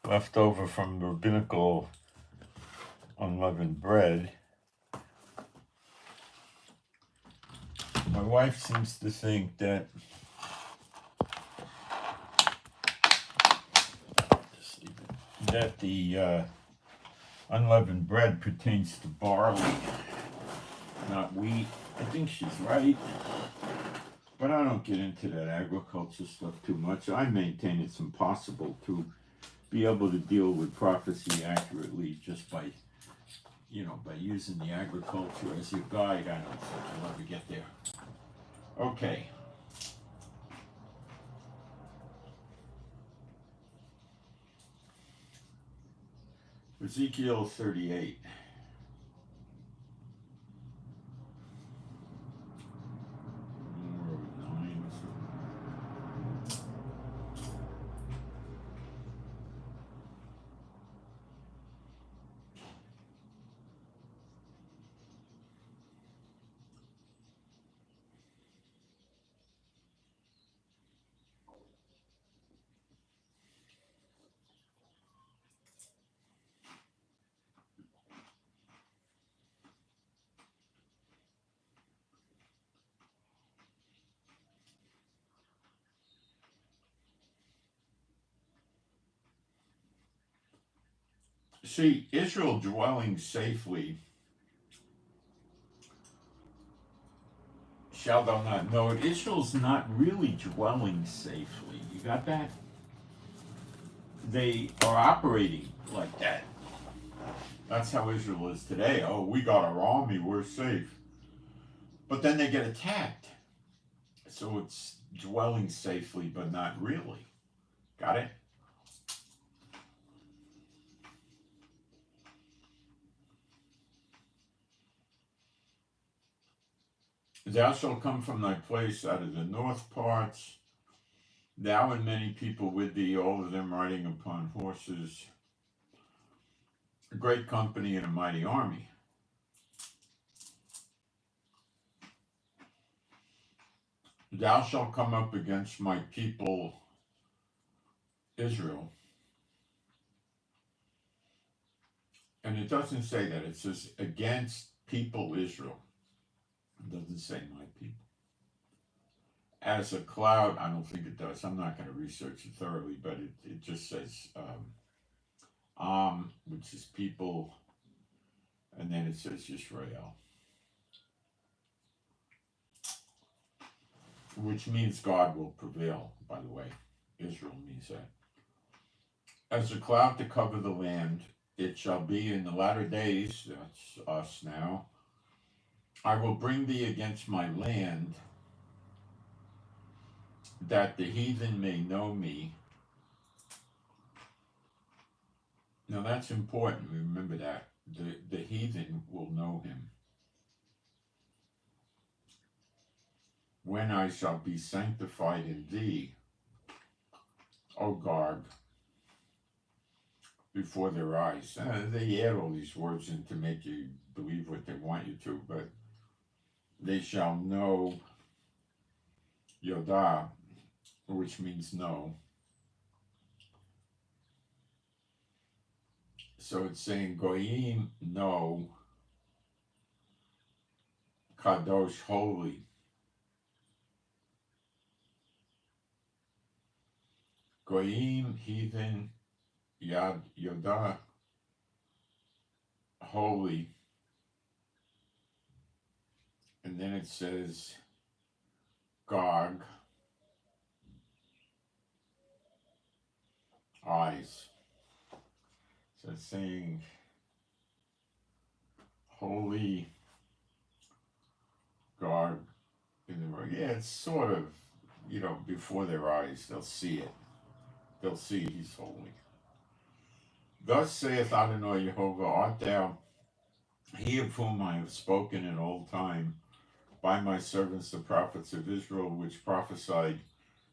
left over from rabbinical unleavened bread. My wife seems to think that the unleavened bread pertains to barley, not wheat. I think she's right. But I don't get into that agriculture stuff too much. I maintain it's impossible to be able to deal with prophecy accurately just by using the agriculture as your guide. I don't think I'll ever get there. Okay. Ezekiel 38. See, Israel dwelling safely, shall thou not know it? Israel's not really dwelling safely. You got that? They are operating like that. That's how Israel is today. Oh, we got our army, we're safe. But then they get attacked. So it's dwelling safely, but not really. Got it? Thou shalt come from thy place out of the north parts, thou and many people with thee, all of them riding upon horses, a great company and a mighty army. Thou shalt come up against my people Israel. And it doesn't say that. It says against people Israel. It doesn't say my people. As a cloud, I don't think it does. I'm not going to research it thoroughly, but it just says which is people, and then it says Israel, which means God will prevail, by the way. Israel means that. As a cloud to cover the land, it shall be in the latter days, that's us now, I will bring thee against my land, that the heathen may know me. Now that's important, remember that. The heathen will know him. When I shall be sanctified in thee, O Gog, before their eyes. They add all these words in to make you believe what they want you to, but they shall know Yodah, which means know. So it's saying Goyim know, Kadosh holy. Goyim heathen, Yodah holy. And then it says Gog, eyes. So it's saying holy Gog in the road. Yeah, it's sort of, before their eyes, they'll see it. They'll see he's holy. Thus saith Adonai Jehovah, art thou he of whom I have spoken in old time by my servants the prophets of Israel, which prophesied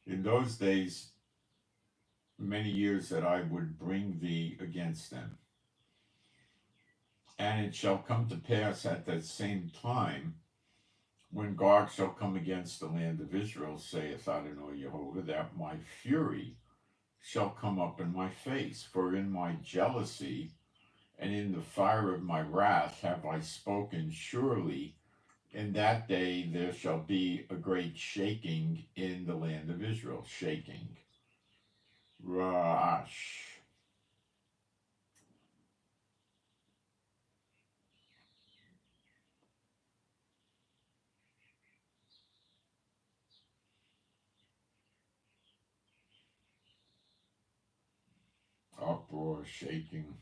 in those days many years that I would bring thee against them. And it shall come to pass at that same time, when Gog shall come against the land of Israel, saith Adonai Jehovah, that my fury shall come up in my face, for in my jealousy and in the fire of my wrath have I spoken. Surely in that day there shall be a great shaking in the land of Israel. Shaking. Rash. Uproar, shaking.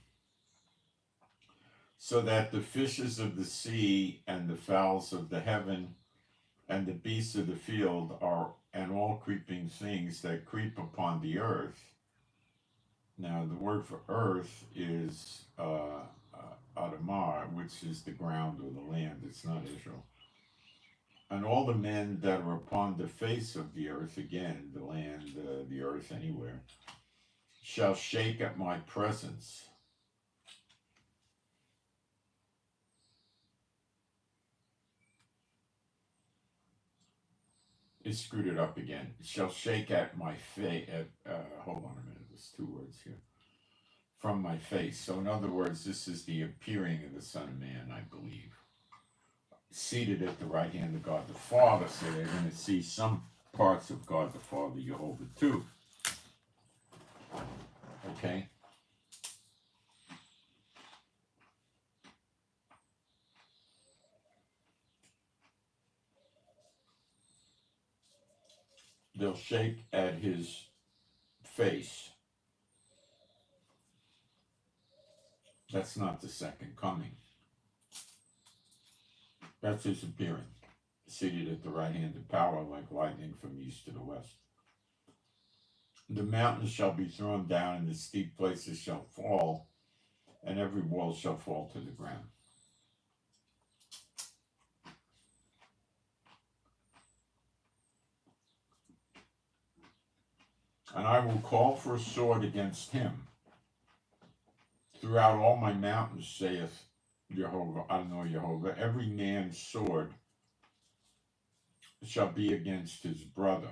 So that the fishes of the sea and the fowls of the heaven and the beasts of the field are, and all creeping things that creep upon the earth. Now the word for earth is Adamah, which is the ground or the land. It's not Israel. And all the men that are upon the face of the earth, again, the land, the earth, anywhere, shall shake at my presence. It screwed it up again. Shall shake at my face. Hold on a minute. There's two words here. From my face. So in other words, this is the appearing of the Son of Man, I believe. Seated at the right hand of God the Father. So they're going to see some parts of God the Father, Jehovah, too. Okay? they'll shake at his face. That's not the second coming. That's his appearing, seated at the right hand of power like lightning from east to the west. The mountains shall be thrown down, and the steep places shall fall, and every wall shall fall to the ground. And I will call for a sword against him throughout all my mountains, saith Jehovah, Adonai Jehovah. Every man's sword shall be against his brother.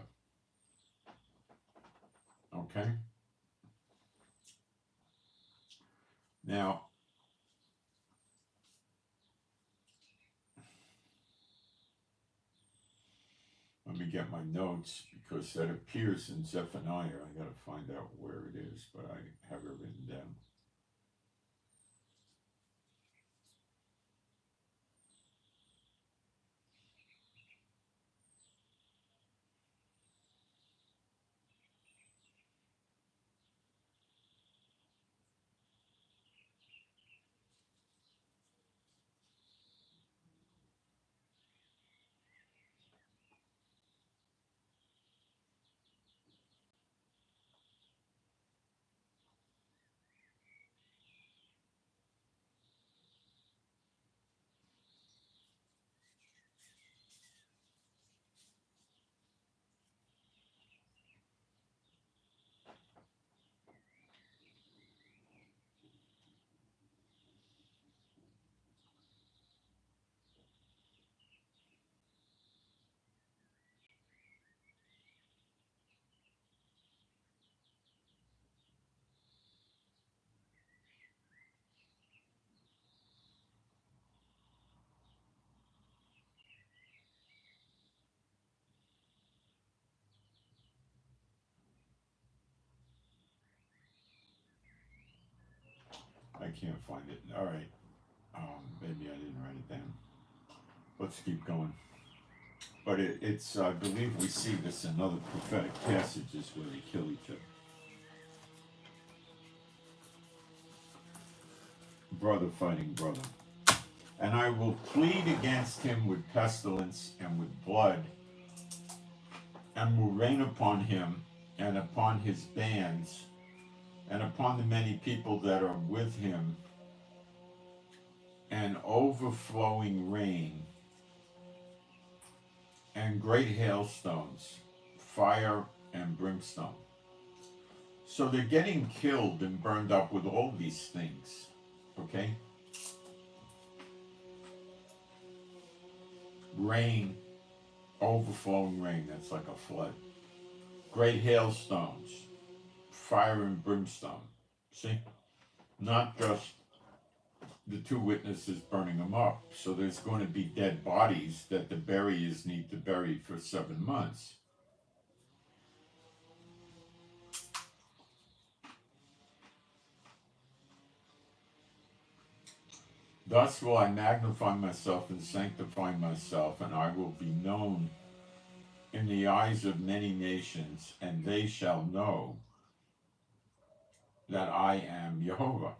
Okay? Now, let me get my notes, because that appears in Zephaniah. I got to find out where it is, but I have it written down. I can't find it. All right. Maybe I didn't write it down. Let's keep going. But it's, I believe we see this in other prophetic passages where they kill each other. Brother fighting brother. And I will plead against him with pestilence and with blood, and will rain upon him and upon his bands and upon the many people that are with him, an overflowing rain and great hailstones, fire and brimstone. So they're getting killed and burned up with all these things, okay? Rain, overflowing rain, that's like a flood. Great hailstones, fire and brimstone. See? Not just the two witnesses burning them up. So there's going to be dead bodies that the buriers need to bury for 7 months. Thus will I magnify myself and sanctify myself, and I will be known in the eyes of many nations, and they shall know that I am Jehovah.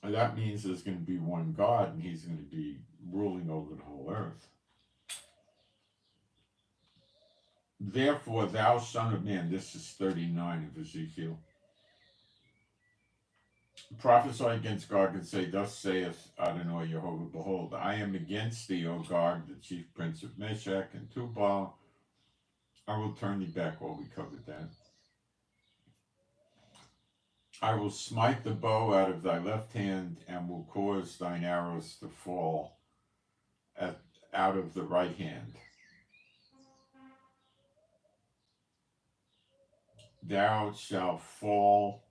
And that means there's going to be one God, and he's going to be ruling over the whole earth. Therefore, thou son of man, this is 39 of Ezekiel, prophesy against Gog and say, thus saith Adonai Jehovah, behold, I am against thee, O Gog, the chief prince of Meshech and Tubal. I will turn thee back. Well, we covered that. I will smite the bow out of thy left hand, and will cause thine arrows to fall out of the right hand. Thou shalt fall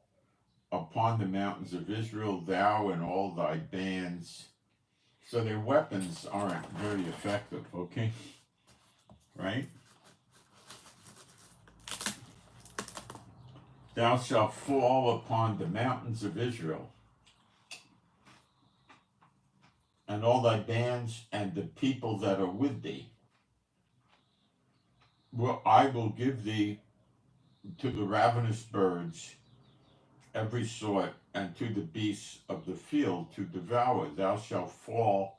upon the mountains of Israel, thou and all thy bands. So their weapons aren't very effective, okay? Right? Thou shalt fall upon the mountains of Israel. and all thy bands, and the people that are with thee. Well, I will give thee to the ravenous birds every sort, and to the beasts of the field to devour. Thou shalt fall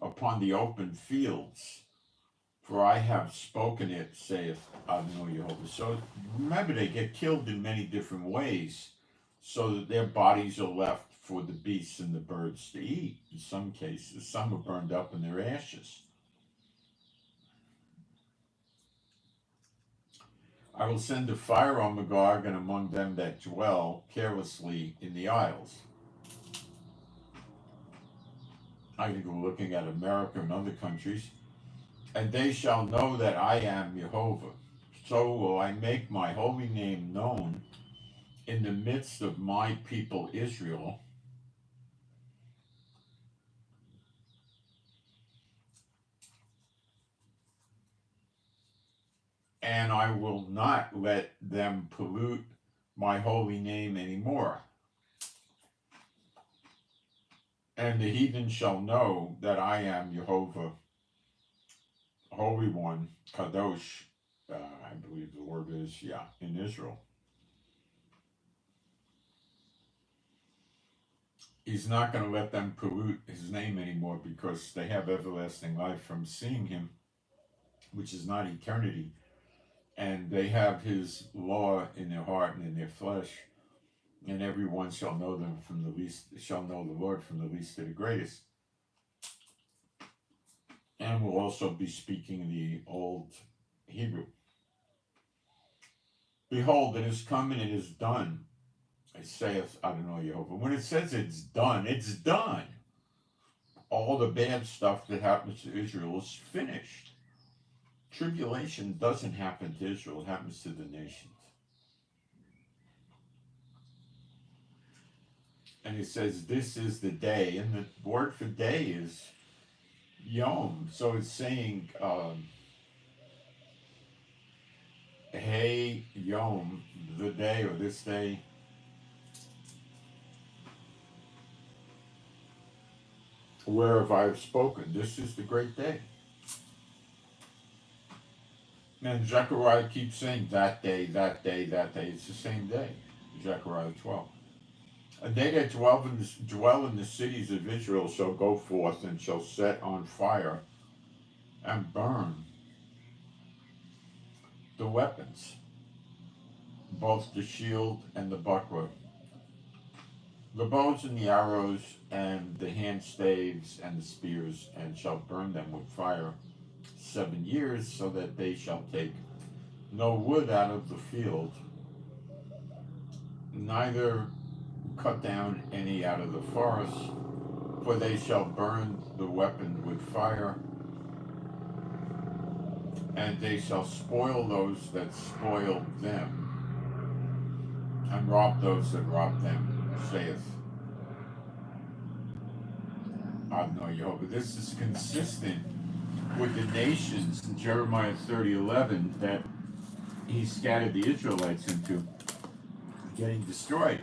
upon the open fields, for I have spoken it, saith Adonai Jehovah. So remember, they get killed in many different ways, so that their bodies are left for the beasts and the birds to eat. In some cases, some are burned up in their ashes. I will send a fire on Magog and among them that dwell carelessly in the isles. I think we're looking at America and other countries. And they shall know that I am Jehovah. So will I make my holy name known in the midst of my people Israel. And I will not let them pollute my holy name anymore. And the heathen shall know that I am Jehovah, Holy One, Kadosh, I believe the word is, in Israel. He's not going to let them pollute his name anymore, because they have everlasting life from seeing him, which is not eternity. And they have his law in their heart and in their flesh, and everyone shall know them from the least, shall know the Lord from the least to the greatest. And will also be speaking the old Hebrew. Behold, it is come and it is done, saith Adonai Jehovah. When it says it's done, it's done. All the bad stuff that happens to Israel is finished. Tribulation doesn't happen to Israel, it happens to the nations. And it says, this is the day, and the word for day is Yom. So it's saying, hey, Yom, the day, or this day. Whereof I have spoken, this is the great day. And Zechariah keeps saying, that day, that day, that day. It's the same day, Zechariah 12. And they that dwell in the cities of Israel shall go forth and shall set on fire and burn the weapons, both the shield and the buckler, the bows and the arrows, and the hand staves and the spears, and shall burn them with fire 7 years, so that they shall take no wood out of the field, neither cut down any out of the forest, for they shall burn the weapon with fire, and they shall spoil those that spoil them, and rob those that rob them, saith Adonai Jehovah. This is consistent with the nations in Jeremiah 30:11 that he scattered the Israelites into getting destroyed,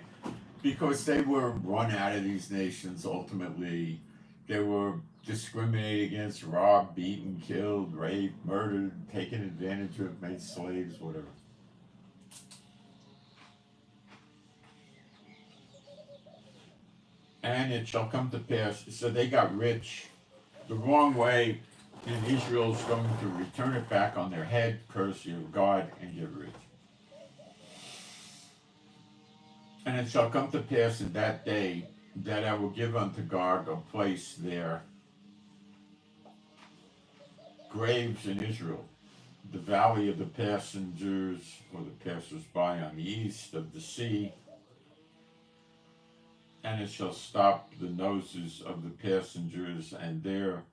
because they were run out of these nations ultimately. They were discriminated against, robbed, beaten, killed, raped, murdered, taken advantage of, made slaves, whatever. And it shall come to pass, so they got rich the wrong way, and Israel's going to return it back on their head, curse your God, and get rich. And it shall come to pass in that day that I will give unto Gog a place there, graves in Israel, the valley of the passengers, or the passers-by on the east of the sea, and it shall stop the noses of the passengers, and there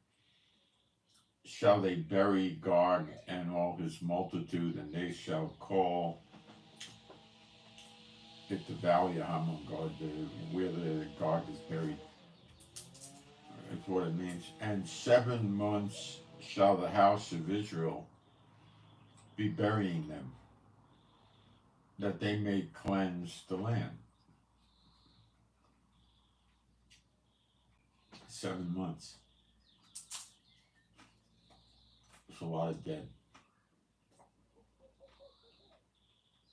shall they bury Gog and all his multitude, and they shall call it the valley of Hamon-Gog, where the Gog is buried. That's what it means. And 7 months shall the house of Israel be burying them, that they may cleanse the land. 7 months. It's a lot of dead.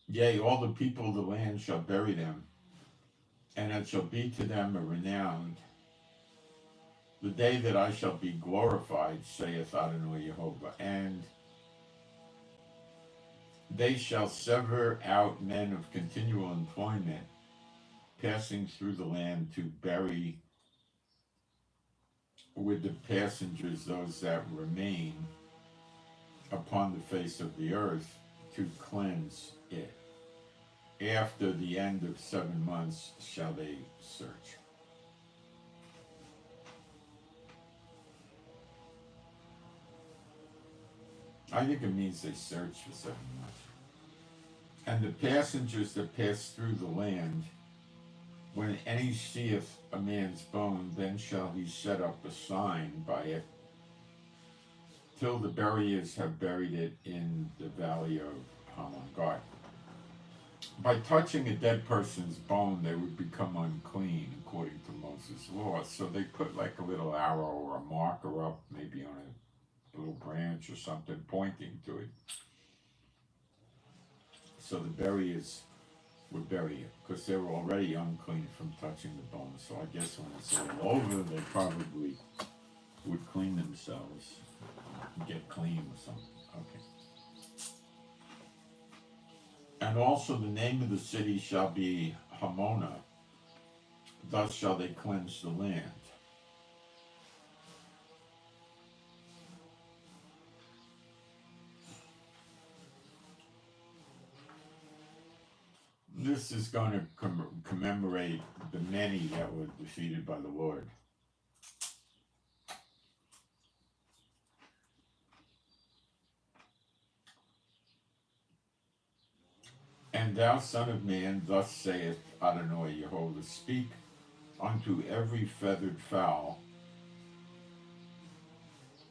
Yea, all the people of the land shall bury them, and it shall be to them a renown. The day that I shall be glorified, saith Adonai Jehovah, and they shall sever out men of continual employment, passing through the land to bury with the passengers those that remain upon the face of the earth, to cleanse it. After the end of 7 months shall they search. I think it means they search for 7 months. And the passengers that pass through the land, when any seeth a man's bone, then shall he set up a sign by it, till the buriers have buried it in the valley of Hamon. By touching a dead person's bone, they would become unclean, according to Moses' law. So they put like a little arrow or a marker up, maybe on a little branch or something, pointing to it. So the buriers would bury it, because they were already unclean from touching the bone. So I guess when it's all over, they probably would clean themselves, get clean or something. Okay. And also the name of the city shall be Hamona. Thus shall they cleanse the land. This is going to commemorate the many that were defeated by the Lord. And thou, son of man, thus saith Adonai Jehovah, speak unto every feathered fowl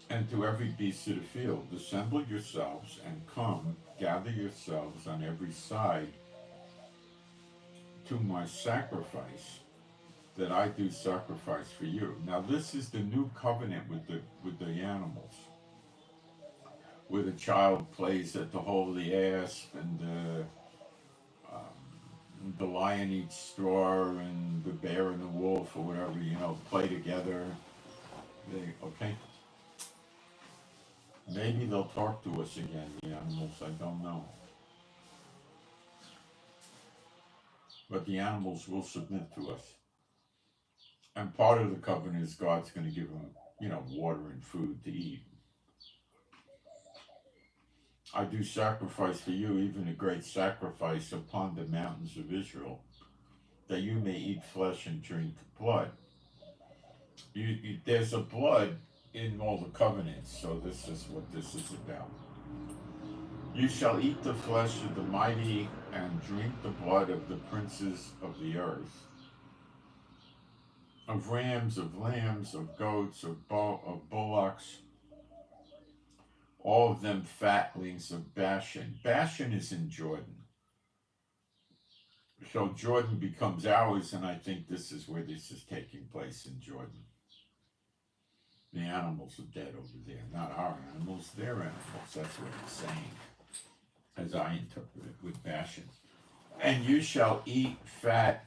and to every beast of the field, assemble yourselves and come, gather yourselves on every side to my sacrifice, that I do sacrifice for you. Now this is the new covenant with the animals, where the child plays at the hole of the asp, and the lion eats straw, and the bear and the wolf, or whatever, play together. Okay? Maybe they'll talk to us again, the animals, I don't know. But the animals will submit to us. And part of the covenant is God's going to give them, water and food to eat. I do sacrifice for you, even a great sacrifice upon the mountains of Israel, that you may eat flesh and drink blood. There's a blood in all the covenants, so this is what this is about. You shall eat the flesh of the mighty and drink the blood of the princes of the earth, of rams, of lambs, of goats, of bullocks, all of them fatlings of Bashan. Bashan is in Jordan. So Jordan becomes ours, and I think this is where this is taking place, in Jordan. The animals are dead over there, not our animals, their animals. That's what it's saying, as I interpret it, with Bashan. And you shall eat fat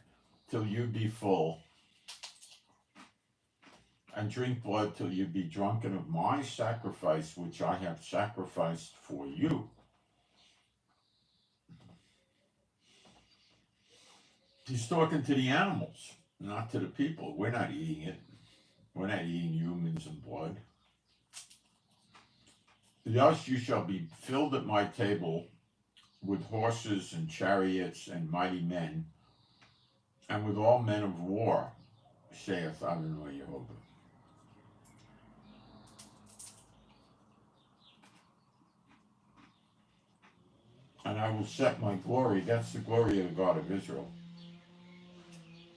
till you be full, and drink blood till you be drunken of my sacrifice, which I have sacrificed for you. He's talking to the animals, not to the people. We're not eating it. We're not eating humans and blood. Thus you shall be filled at my table with horses and chariots and mighty men, and with all men of war, saith Adonai Jehovah. And I will set my glory, that's the glory of the God of Israel,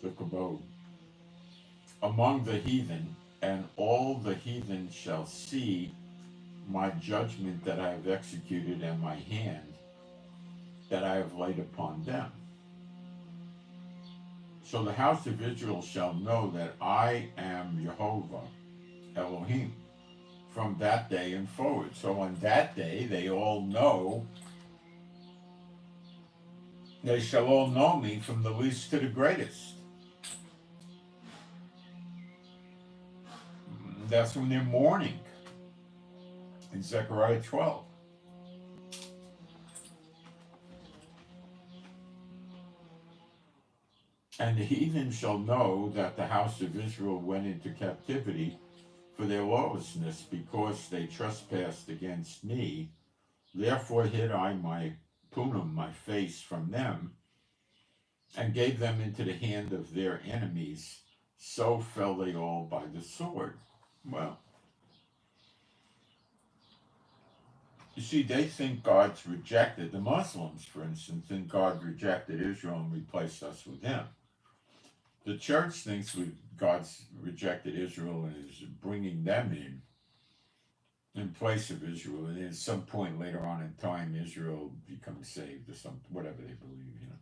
the kabod, among the heathen, and all the heathen shall see my judgment that I have executed, and my hand that I have laid upon them. So the house of Israel shall know that I am Jehovah Elohim from that day and forward. So on that day, they all know, they shall all know me from the least to the greatest. That's when they're mourning in Zechariah 12. And the heathen shall know that the house of Israel went into captivity for their lawlessness, because they trespassed against me. Therefore hid I my punim, my face, from them, and gave them into the hand of their enemies. So fell they all by the sword. Well, you see, they think God's rejected. The Muslims, for instance, think God rejected Israel and replaced us with him. The church thinks God's rejected Israel and is bringing them in place of Israel, and at some point later on in time, Israel becomes saved or something, whatever they believe, you know.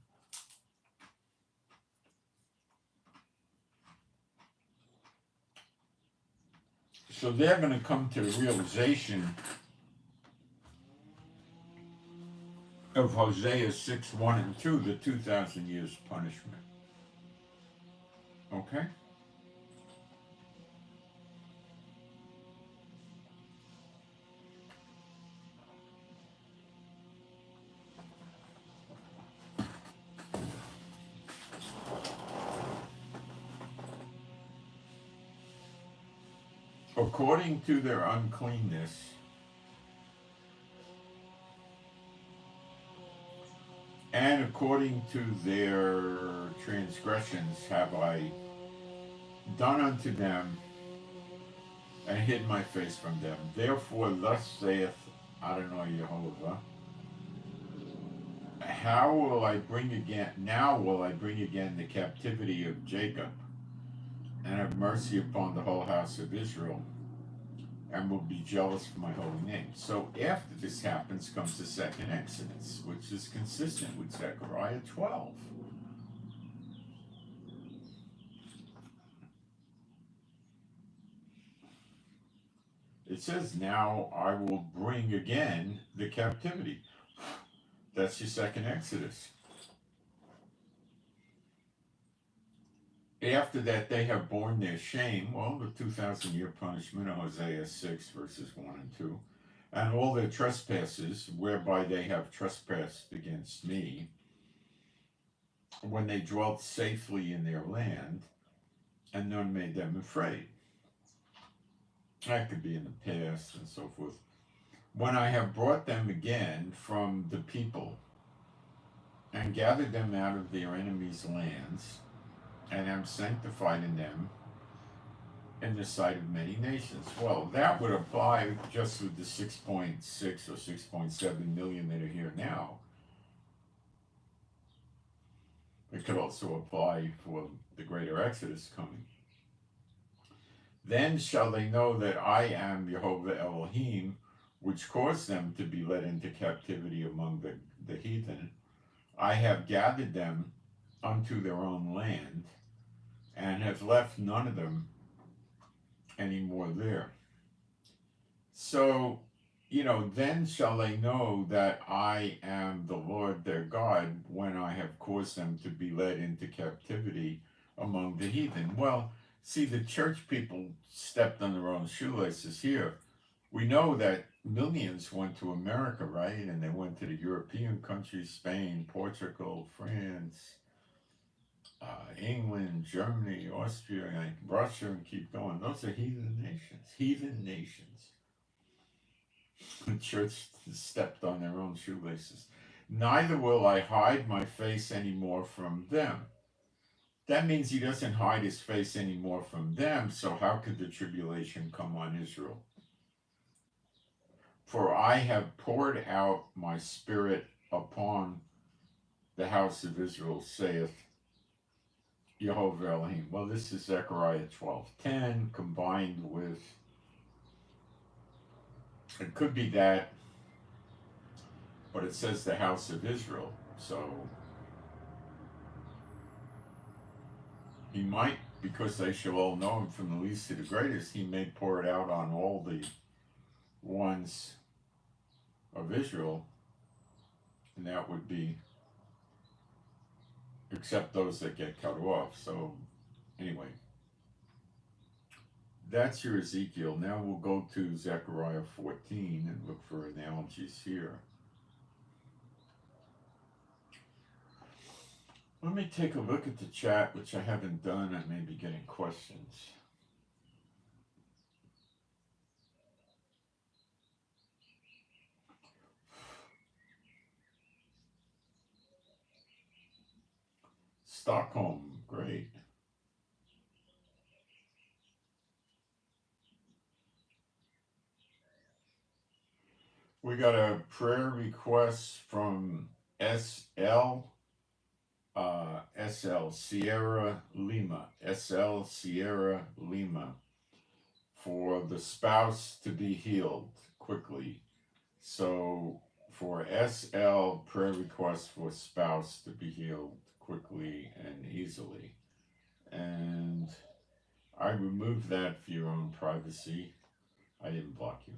So they're going to come to the realization of Hosea 6, 1 and 2, the 2,000 years punishment. Okay? According to their uncleanness, and according to their transgressions have I done unto them, and hid my face from them. Therefore thus saith Adonai Jehovah, how will I bring again, now will I bring again the captivity of Jacob, and have mercy upon the whole house of Israel, and will be jealous for my holy name. So after this happens comes the second Exodus, which is consistent with Zechariah 12. It says, now I will bring again the captivity. That's your second Exodus. After that, they have borne their shame, well, the 2,000-year punishment of Hosea 6, verses 1 and 2, and all their trespasses, whereby they have trespassed against me, when they dwelt safely in their land, and none made them afraid. That could be in the past and so forth. When I have brought them again from the people, and gathered them out of their enemies' lands, and am sanctified in them in the sight of many nations. Well, that would apply just with the 6.6 or 6.7 million that are here now. It could also apply for the greater Exodus coming. Then shall they know that I am Jehovah Elohim, which caused them to be led into captivity among the heathen. I have gathered them unto their own land, and have left none of them any more there. So, then shall they know that I am the Lord their God, when I have caused them to be led into captivity among the heathen. Well, see, the church people stepped on their own shoelaces here. We know that millions went to America, right? And they went to the European countries, Spain, Portugal, France, England, Germany, Austria, and Russia, and keep going. Those are heathen nations. Heathen nations. The church stepped on their own shoelaces. Neither will I hide my face anymore from them. That means he doesn't hide his face anymore from them, so how could the tribulation come on Israel? For I have poured out my spirit upon the house of Israel, saith Jehovah Elohim. Well, this is Zechariah 12:10 combined with, it could be that, but it says the house of Israel. So He might, because they shall all know him from the least to the greatest, he may pour it out on all the ones of Israel, and that would be, except those that get cut off. So, anyway, that's your Ezekiel. Now we'll go to Zechariah 14 and look for analogies here. Let me take a look at the chat, which I haven't done. I may be getting questions. Stockholm, great. We got a prayer request from SL Sierra Lima, for the spouse to be healed quickly. So for SL, prayer request for spouse to be healed quickly and easily. And I removed that for your own privacy. I didn't block you.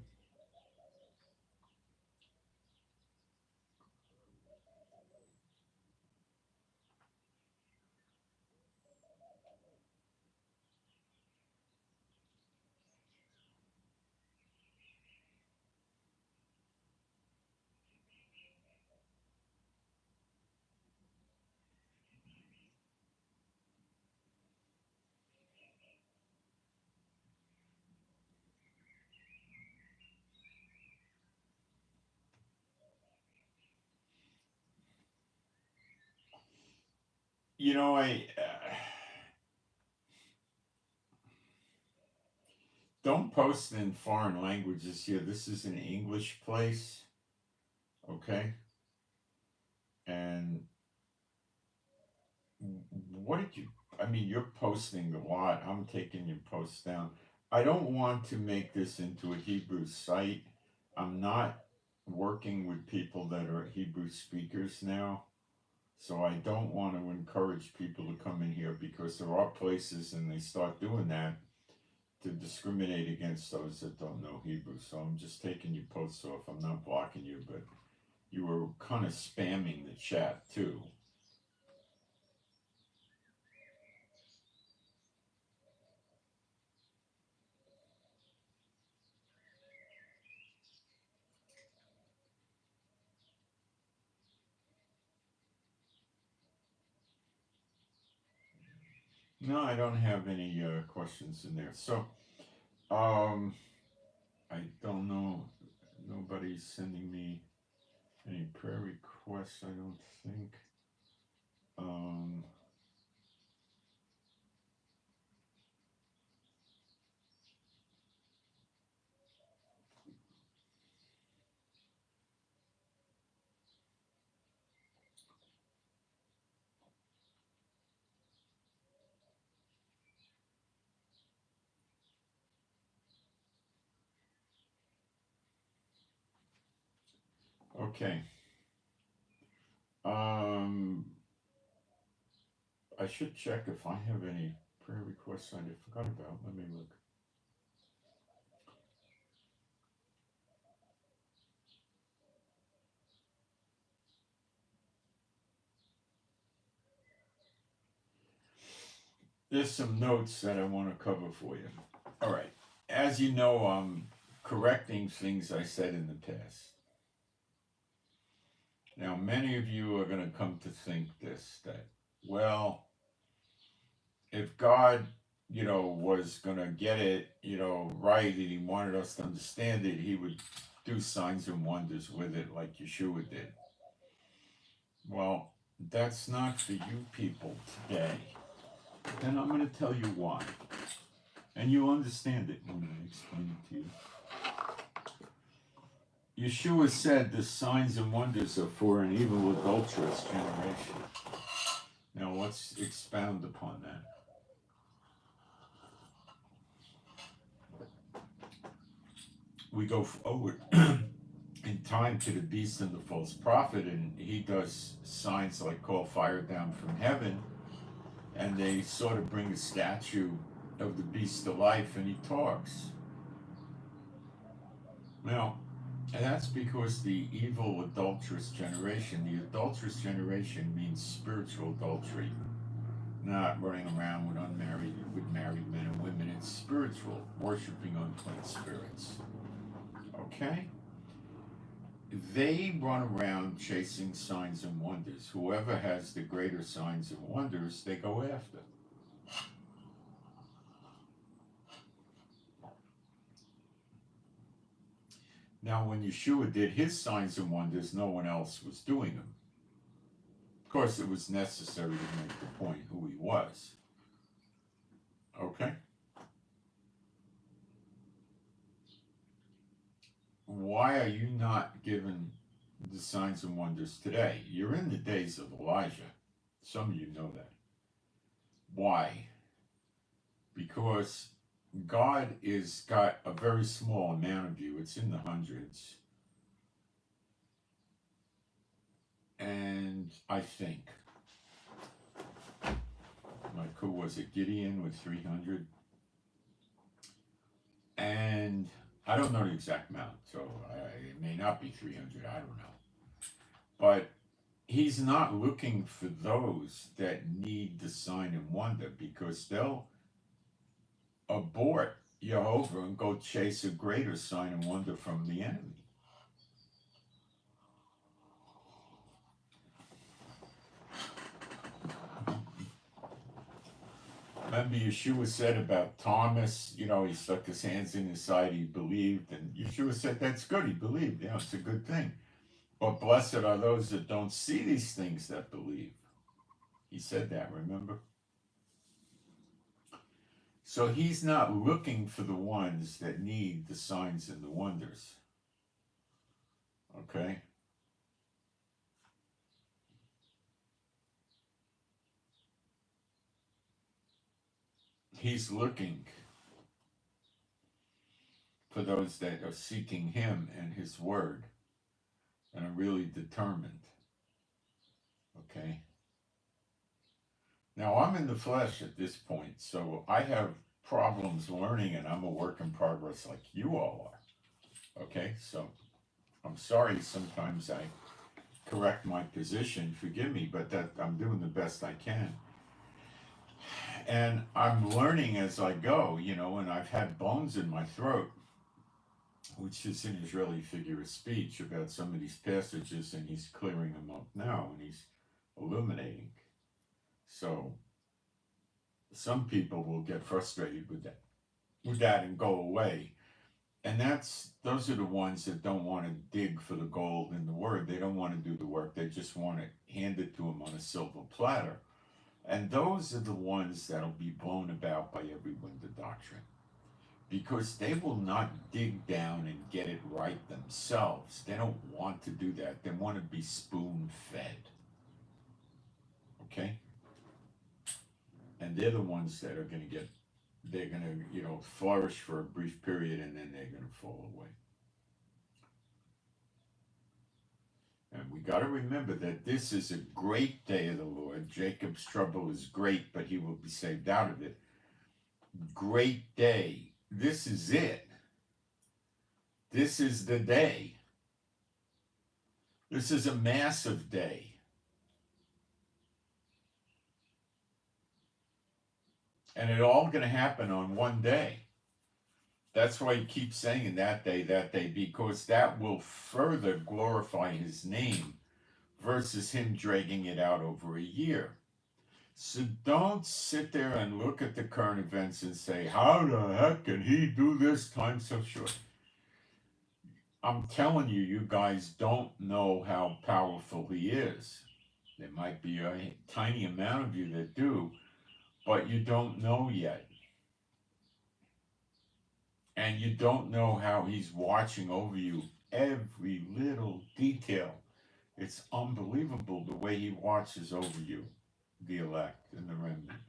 You know, I don't post in foreign languages here. This is an English place, okay? And what did you, I mean, you're posting a lot. I'm taking your posts down. I don't want to make this into a Hebrew site. I'm not working with people that are Hebrew speakers now. So I don't want to encourage people to come in here, because there are places and they start doing that to discriminate against those that don't know Hebrew. So I'm just taking your posts off. I'm not blocking you, but you were kind of spamming the chat too. No, I don't have any questions in there. So, I don't know. Nobody's sending me any prayer requests, I don't think. Okay. I should check if I have any prayer requests I forgot about. Let me look. There's some notes that I want to cover for you. All right. As you know, I'm correcting things I said in the past. Now, many of you are going to come to think this, that, well, if God, was going to get it, right, and he wanted us to understand it, he would do signs and wonders with it like Yeshua did. Well, that's not for you people today. And I'm going to tell you why. And you'll understand it when I explain it to you. Yeshua said the signs and wonders are for an evil, adulterous generation. Now let's expound upon that. We go forward in time to the beast and the false prophet, and he does signs like call fire down from heaven, and they sort of bring a statue of the beast to life, and he talks. Now, and that's because the evil adulterous generation, the adulterous generation means spiritual adultery, not running around with married men and women. It's spiritual, worshiping unclean spirits. Okay? They run around chasing signs and wonders. Whoever has the greater signs and wonders, they go after. Now, when Yeshua did his signs and wonders, no one else was doing them. Of course, it was necessary to make the point who he was. Okay? Why are you not given the signs and wonders today? You're in the days of Elijah. Some of you know that. Why? Because God is got a very small amount of you. It's in the hundreds. And I think, like, who was it? Gideon with 300. And I don't know the exact amount, so it may not be 300. I don't know. But he's not looking for those that need the sign and wonder, because they'll abort Jehovah and go chase a greater sign and wonder from the enemy. Remember, Yeshua said about Thomas, he stuck his hands in his side, he believed, and Yeshua said, that's good, he believed, it's a good thing. But blessed are those that don't see these things that believe. He said that, remember? So he's not looking for the ones that need the signs and the wonders. Okay? He's looking for those that are seeking him and his word and are really determined. Okay? Now, I'm in the flesh at this point, so I have problems learning, and I'm a work in progress like you all are. Okay? So I'm sorry sometimes I correct my position. Forgive me, but that I'm doing the best I can. And I'm learning as I go, and I've had bones in my throat, which is an Israeli figure of speech about some of these passages, and he's clearing them up now, and he's illuminating. So some people will get frustrated with that and go away. And those are the ones that don't want to dig for the gold in the word. They don't want to do the work. They just want to hand it to them on a silver platter. And those are the ones that'll be blown about by every wind of doctrine, because they will not dig down and get it right themselves. They don't want to do that. They want to be spoon-fed. Okay? And they're the ones that are going to they're going to, flourish for a brief period, and then they're going to fall away. And we got to remember that this is a great day of the Lord. Jacob's trouble is great, but he will be saved out of it. Great day. This is it. This is the day. This is a massive day. And it all going to happen on one day. That's why he keeps saying that day, because that will further glorify his name versus him dragging it out over a year. So don't sit there and look at the current events and say, how the heck can he do this time so short? I'm telling you, you guys don't know how powerful he is. There might be a tiny amount of you that do, but you don't know yet. And you don't know how he's watching over you, every little detail. It's unbelievable the way he watches over you, the elect and the remnant.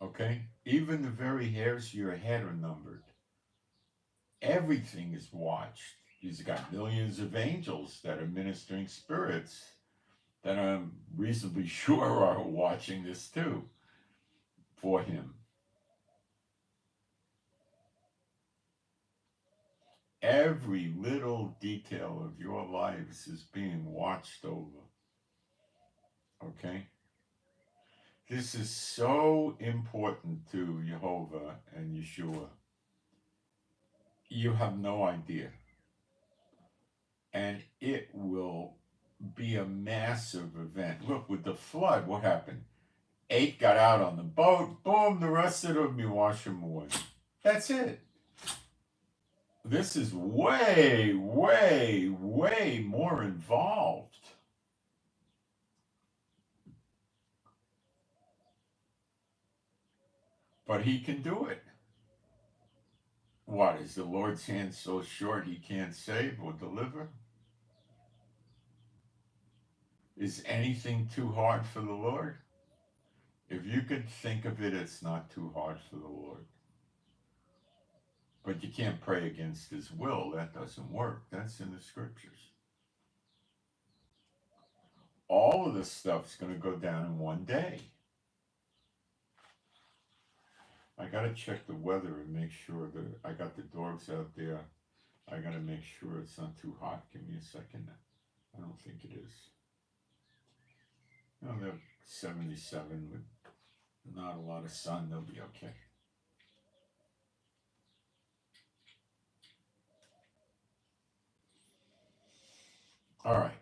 Okay? Even the very hairs of your head are numbered. Everything is watched. He's got millions of angels that are ministering spirits that I'm reasonably sure are watching this too for him. Every little detail of your lives is being watched over. Okay? This is so important to Jehovah and Yeshua. You have no idea. And it will be a massive event. Look, with the flood, what happened? 8 got out on the boat. Boom, the rest of them, you wash them away. That's it. This is way, way, way more involved. But he can do it. What, is the Lord's hand so short he can't save or deliver? Is anything too hard for the Lord? If you could think of it, it's not too hard for the Lord. But you can't pray against his will. That doesn't work. That's in the scriptures. All of this stuff's going to go down in one day. I got to check the weather and make sure that I got the dogs out there. I got to make sure it's not too hot. Give me a second. I don't think it is. No, they're 77 with not a lot of sun. They'll be okay. All right.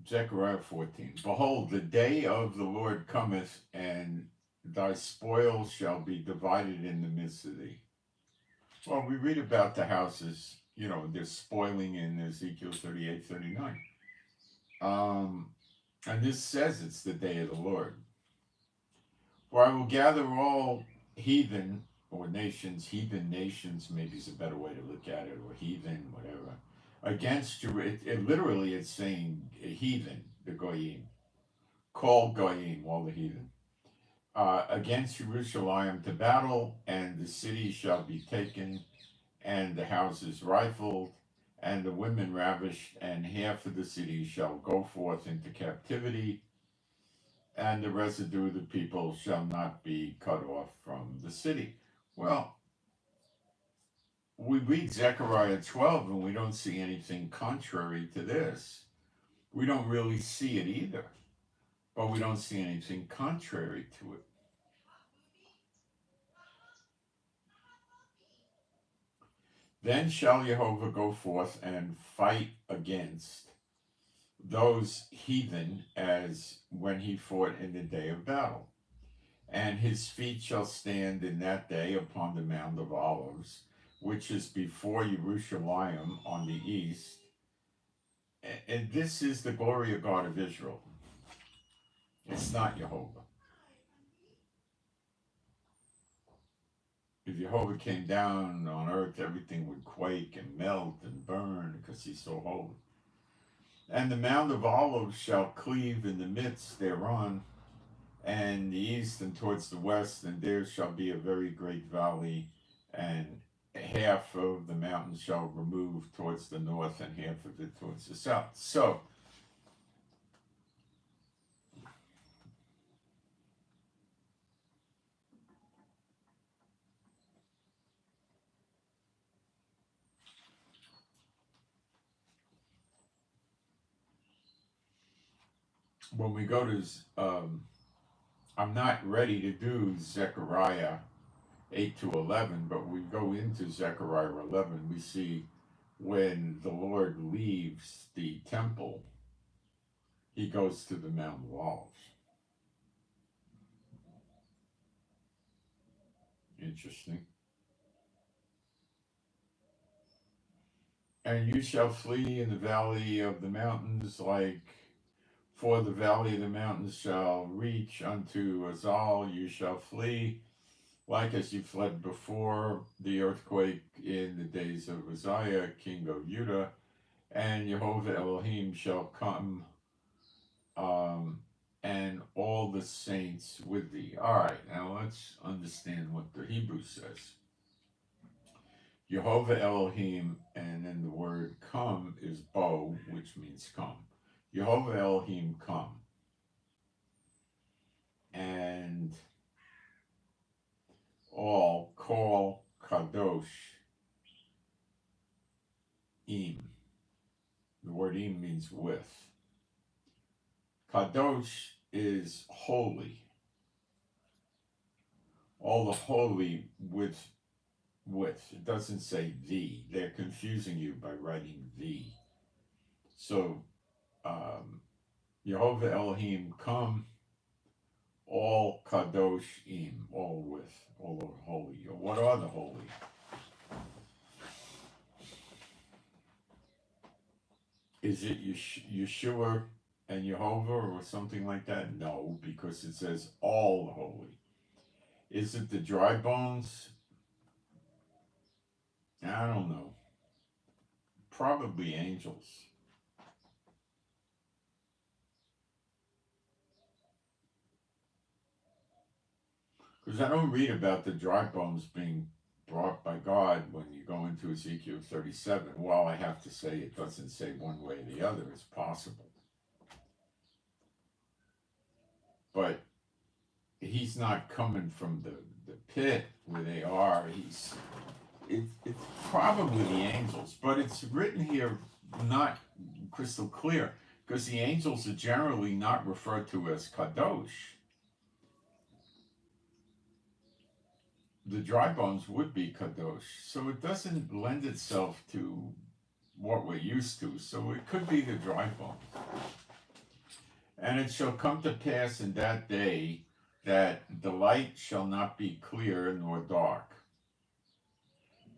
Zechariah 14. Behold, the day of the Lord cometh, and thy spoil shall be divided in the midst of thee. Well, we read about the houses, they're spoiling in Ezekiel 38, 39. And this says it's the day of the Lord. For I will gather all heathen nations, maybe is a better way to look at it, or heathen, whatever, against you. Literally it's saying heathen, the Goyim, called Goyim, all the heathen, against Jerusalem to battle, and the city shall be taken, and the houses rifled, and the women ravished, and half of the city shall go forth into captivity, and the residue of the people shall not be cut off from the city. Well, we read Zechariah 12 and we don't see anything contrary to this. We don't really see it either, but we don't see anything contrary to it. Then shall Jehovah go forth and fight against those heathen as when he fought in the day of battle. And his feet shall stand in that day upon the Mount of Olives, which is before Jerusalem on the east. And this is the glory of God of Israel. It's not Jehovah. If Jehovah came down on earth, everything would quake and melt and burn because he's so holy. And the Mount of Olives shall cleave in the midst thereon, and the east and towards the west, and there shall be a very great valley, and half of the mountain shall remove towards the north, and half of it towards the south. So, when we go to, I'm not ready to do Zechariah 8 to 11, but we go into Zechariah 11, we see when the Lord leaves the temple, he goes to the Mount of Olives. Interesting. And you shall flee in the valley of the mountains, for the valley of the mountains shall reach unto Azal. You shall flee, like as you fled before the earthquake in the days of Uzziah, king of Judah. And Jehovah Elohim shall come, and all the saints with thee. All right, now let's understand what the Hebrew says. Jehovah Elohim, and then the word come is bo, which means come. Jehovah Elohim come. and all call kadosh im. The word im means with. Kadosh is holy. All the holy with. It doesn't say the. They're confusing you by writing the. So, Yehovah Elohim, come, all kadosh im, all with, all are holy. What are the holy? Is it Yeshua and Yehovah or something like that? No, because it says all holy. Is it the dry bones? I don't know. Probably angels. Because I don't read about the dry bones being brought by God when you go into Ezekiel 37. Well, I have to say it doesn't say one way or the other. It's possible. But he's not coming from the pit where they are. It's probably the angels. But it's written here not crystal clear because the angels are generally not referred to as kadosh. The dry bones would be kadosh, so it doesn't lend itself to what we're used to, so it could be the dry bones. And it shall come to pass in that day that the light shall not be clear nor dark,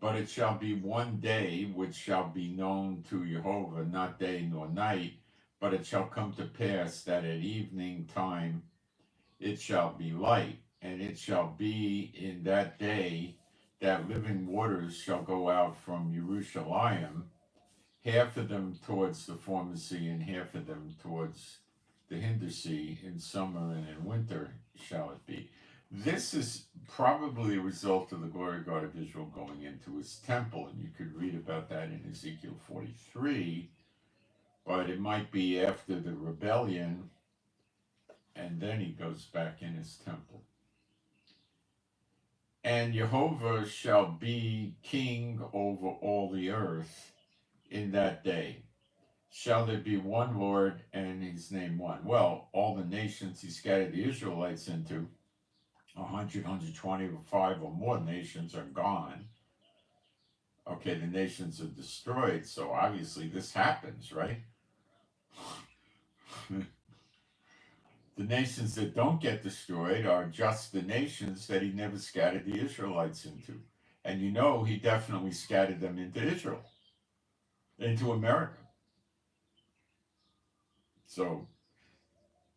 but it shall be one day which shall be known to Jehovah, not day nor night, but it shall come to pass that at evening time it shall be light. And it shall be in that day that living waters shall go out from Jerusalem, half of them towards the former sea, and half of them towards the hinder sea. In summer and in winter shall it be. This is probably a result of the glory God of Israel going into his temple, and you could read about that in Ezekiel 43, but it might be after the rebellion, and then he goes back in his temple. And Jehovah shall be king over all the earth in that day. Shall there be one Lord and his name one? Well, all the nations he scattered the Israelites into, 100, 125 or more nations are gone. Okay, the nations are destroyed, so obviously this happens, right? The nations that don't get destroyed are just the nations that he never scattered the Israelites into. And you know he definitely scattered them into Israel, into America. So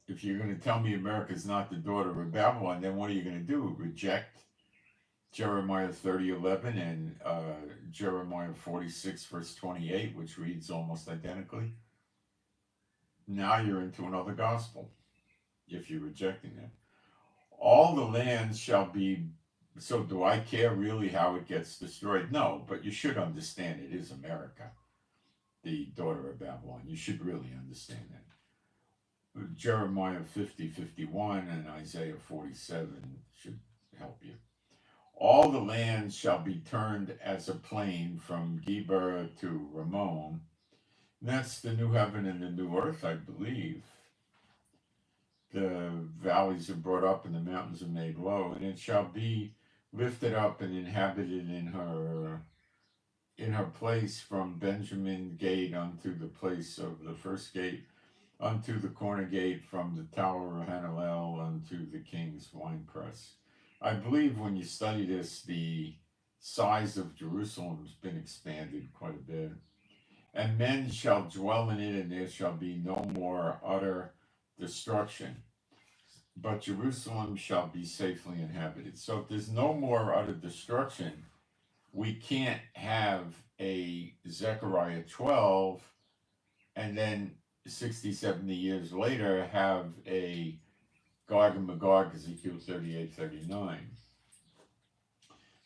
if you're going to tell me America's not the daughter of Babylon, then what are you going to do? Reject Jeremiah 30:11 and Jeremiah 46 verse 28, which reads almost identically? Now you're into another gospel if you're rejecting it. All the lands shall be. So do I care really how it gets destroyed? No, but you should understand it is America, the daughter of Babylon. You should really understand that. Jeremiah 50:51 and Isaiah 47 should help you. All the lands shall be turned as a plain from Geber to Ramon. That's the new heaven and the new earth, I believe. The valleys are brought up and the mountains are made low, and it shall be lifted up and inhabited in her place from Benjamin gate unto the place of the first gate, unto the corner gate, from the tower of Hananel unto the king's winepress. I believe when you study this, the size of Jerusalem has been expanded quite a bit. And men shall dwell in it, and there shall be no more utter destruction, but Jerusalem shall be safely inhabited. So if there's no more utter destruction, we can't have a Zechariah 12 and then 60, 70 years later have a Gog and Magog, Ezekiel 38:39.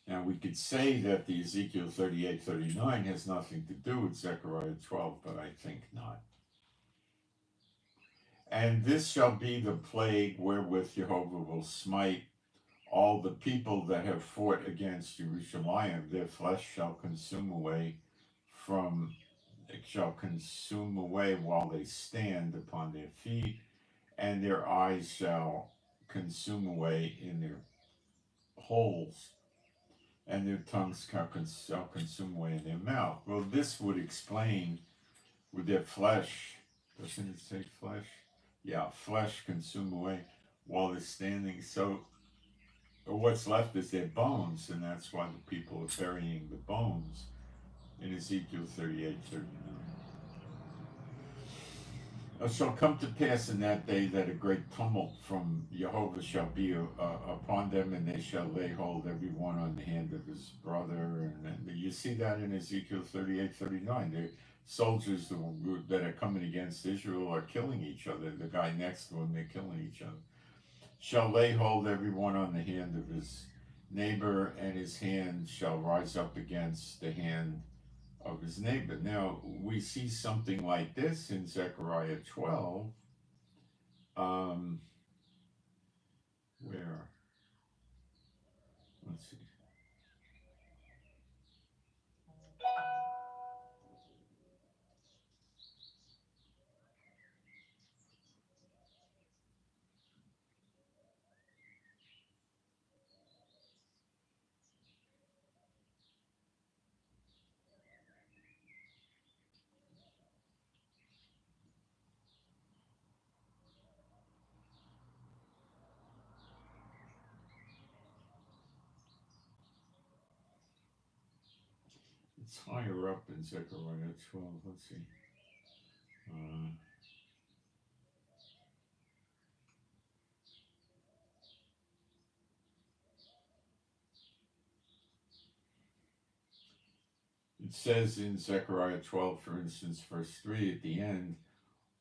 Now we could say that the Ezekiel 38:39 has nothing to do with Zechariah 12, but I think not. And this shall be the plague wherewith Jehovah will smite all the people that have fought against Jerusalem. Their flesh shall consume away from it shall consume away while they stand upon their feet, and their eyes shall consume away in their holes, and their tongues shall consume away in their mouth. Well, this would explain with their flesh. Doesn't it say flesh? Yeah, flesh consume away while they're standing. So what's left is their bones, and that's why the people are burying the bones in Ezekiel 38:39. It shall come to pass in that day that a great tumult from Jehovah shall be upon them, and they shall lay hold every one on the hand of his brother. And you see that in Ezekiel 38:39. The soldiers that are coming against Israel are killing each other. The guy next to him, they're killing each other. Shall lay hold every one on the hand of his neighbor, and his hand shall rise up against the hand of his neighbor. Now, we see something like this in Zechariah 12. Where? Let's see. It's higher up in Zechariah 12. Let's see. It says in Zechariah 12, for instance, verse 3 at the end,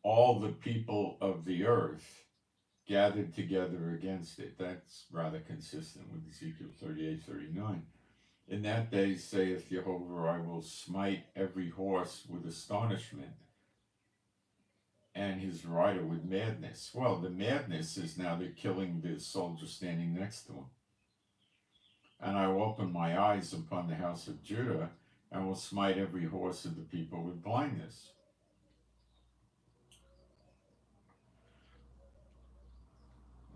all the people of the earth gathered together against it. That's rather consistent with Ezekiel 38:39. In that day, saith Jehovah, I will smite every horse with astonishment, and his rider with madness. Well, the madness is now they're killing the soldier standing next to him. And I will open my eyes upon the house of Judah, and will smite every horse of the people with blindness.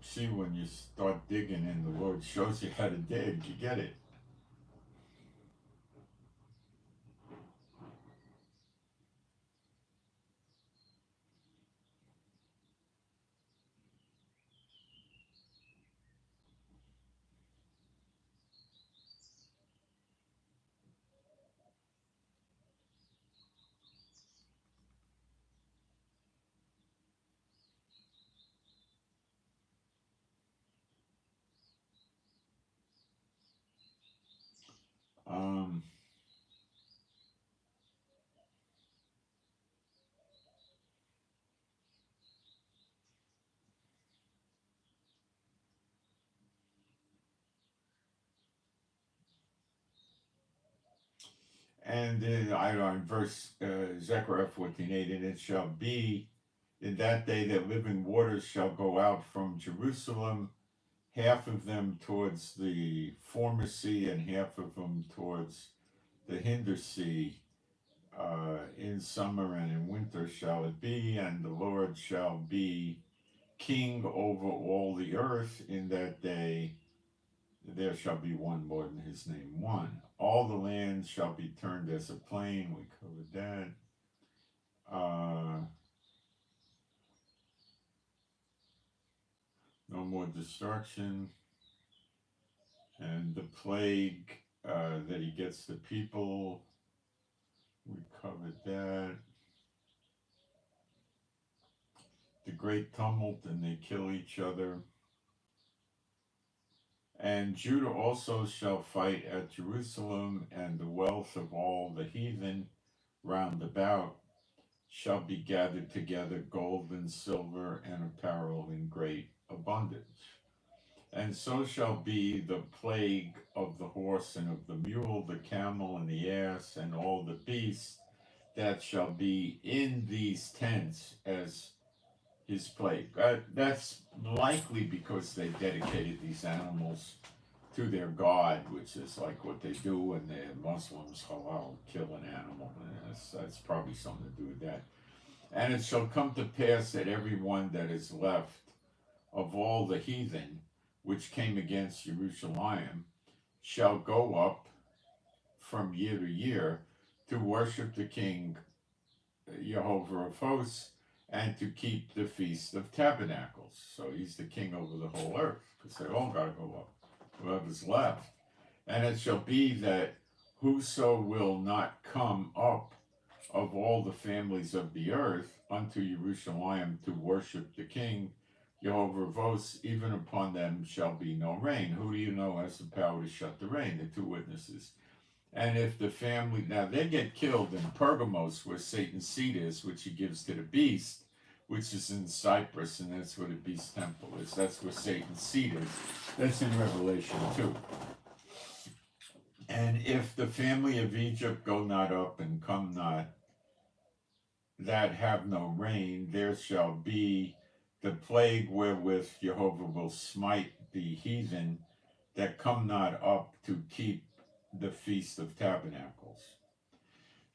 See, when you start digging and the Lord shows you how to dig, you get it. Um, and then I don't know, in verse Zechariah 14:8, and it shall be in that day that living waters shall go out from Jerusalem, half of them towards the former sea, and half of them towards the hinder sea. In summer and in winter shall it be, and the Lord shall be king over all the earth. In that day there shall be one more than his name one. All the land shall be turned as a plain. We covered that. No more destruction. And the plague that he gets the people. We covered that. The great tumult, and they kill each other. And Judah also shall fight at Jerusalem, and the wealth of all the heathen round about shall be gathered together, gold and silver and apparel in great abundance. And so shall be the plague of the horse and of the mule, the camel and the ass, and all the beasts that shall be in these tents, as his plague. That's likely because they dedicated these animals to their god, which is like what they do when they're Muslims, halal, kill an animal. And that's probably something to do with that. And it shall come to pass that every one that is left of all the heathen which came against Jerusalem shall go up from year to year to worship the King Jehovah of hosts and to keep the Feast of Tabernacles. So he's the king over the whole earth, because they all got to go up, whoever's left. And it shall be that whoso will not come up of all the families of the earth unto Jerusalem to worship the King Jehovah of hosts, even upon them shall be no rain. Who do you know has the power to shut the rain? The two witnesses. And if the family, now they get killed in Pergamos, where Satan's seat is, which he gives to the beast, which is in Cyprus, and that's where the beast temple is. That's where Satan's seat is. That's in Revelation 2. And if the family of Egypt go not up and come not, that have no rain, there shall be the plague wherewith Jehovah will smite the heathen that come not up to keep the Feast of Tabernacles.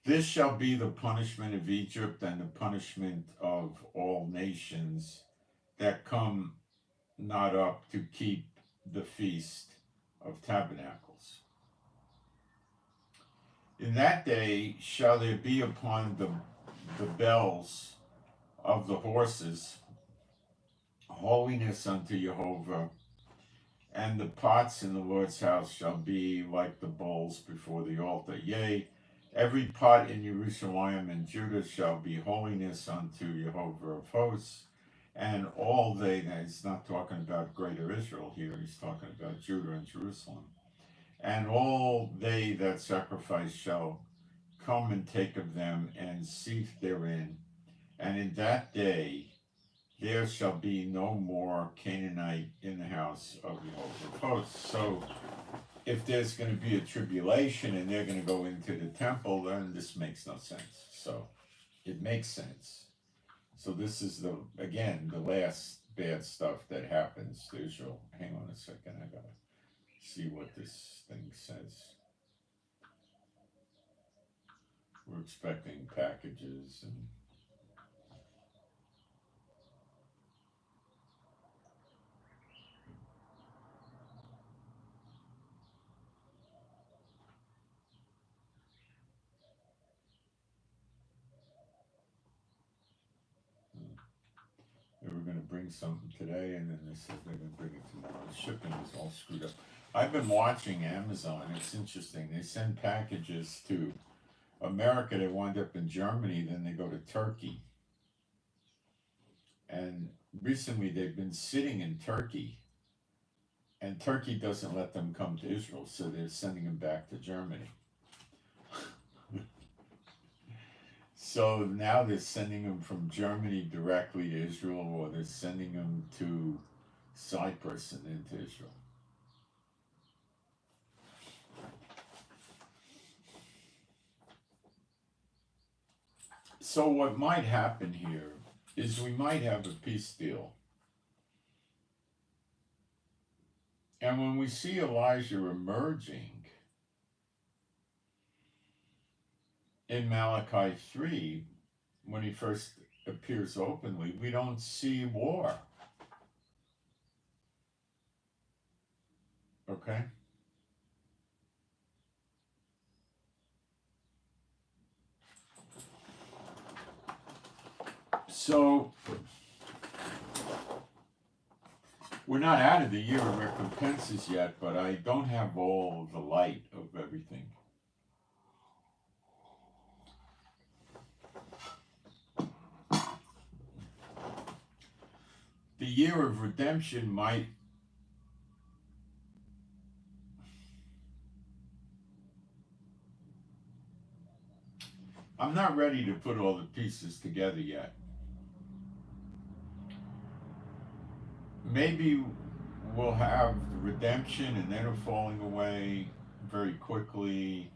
This shall be the punishment of Egypt and the punishment of all nations that come not up to keep the Feast of Tabernacles. In that day shall there be upon the bells of the horses holiness unto Jehovah, and the pots in the Lord's house shall be like the bowls before the altar. Yea, every pot in Jerusalem and Judah shall be holiness unto Jehovah of hosts, and all they, now he's not talking about greater Israel here, he's talking about Judah and Jerusalem. And all they that sacrifice shall come and take of them and seethe therein. And in that day there shall be no more Canaanite in the house of Jehovah of hosts. So if there's going to be a tribulation and they're going to go into the temple, then this makes no sense. So it makes sense. So this is the last bad stuff that happens to Israel. Hang on a second, I gotta see what this thing says. We're expecting packages and they were going to bring something today, and then they said they're going to bring it tomorrow. The shipping is all screwed up. I've been watching Amazon. It's interesting. They send packages to America. They wind up in Germany. Then they go to Turkey. And recently they've been sitting in Turkey. And Turkey doesn't let them come to Israel. So they're sending them back to Germany. So now they're sending them from Germany directly to Israel, or they're sending them to Cyprus and into Israel. So what might happen here is we might have a peace deal. And when we see Elijah emerging in Malachi 3, when he first appears openly, we don't see war. Okay? So, we're not out of the year of recompenses yet, but I don't have all the light of everything. The year of redemption might I'm not ready to put all the pieces together yet. Maybe we'll have the redemption and then a falling away very quickly.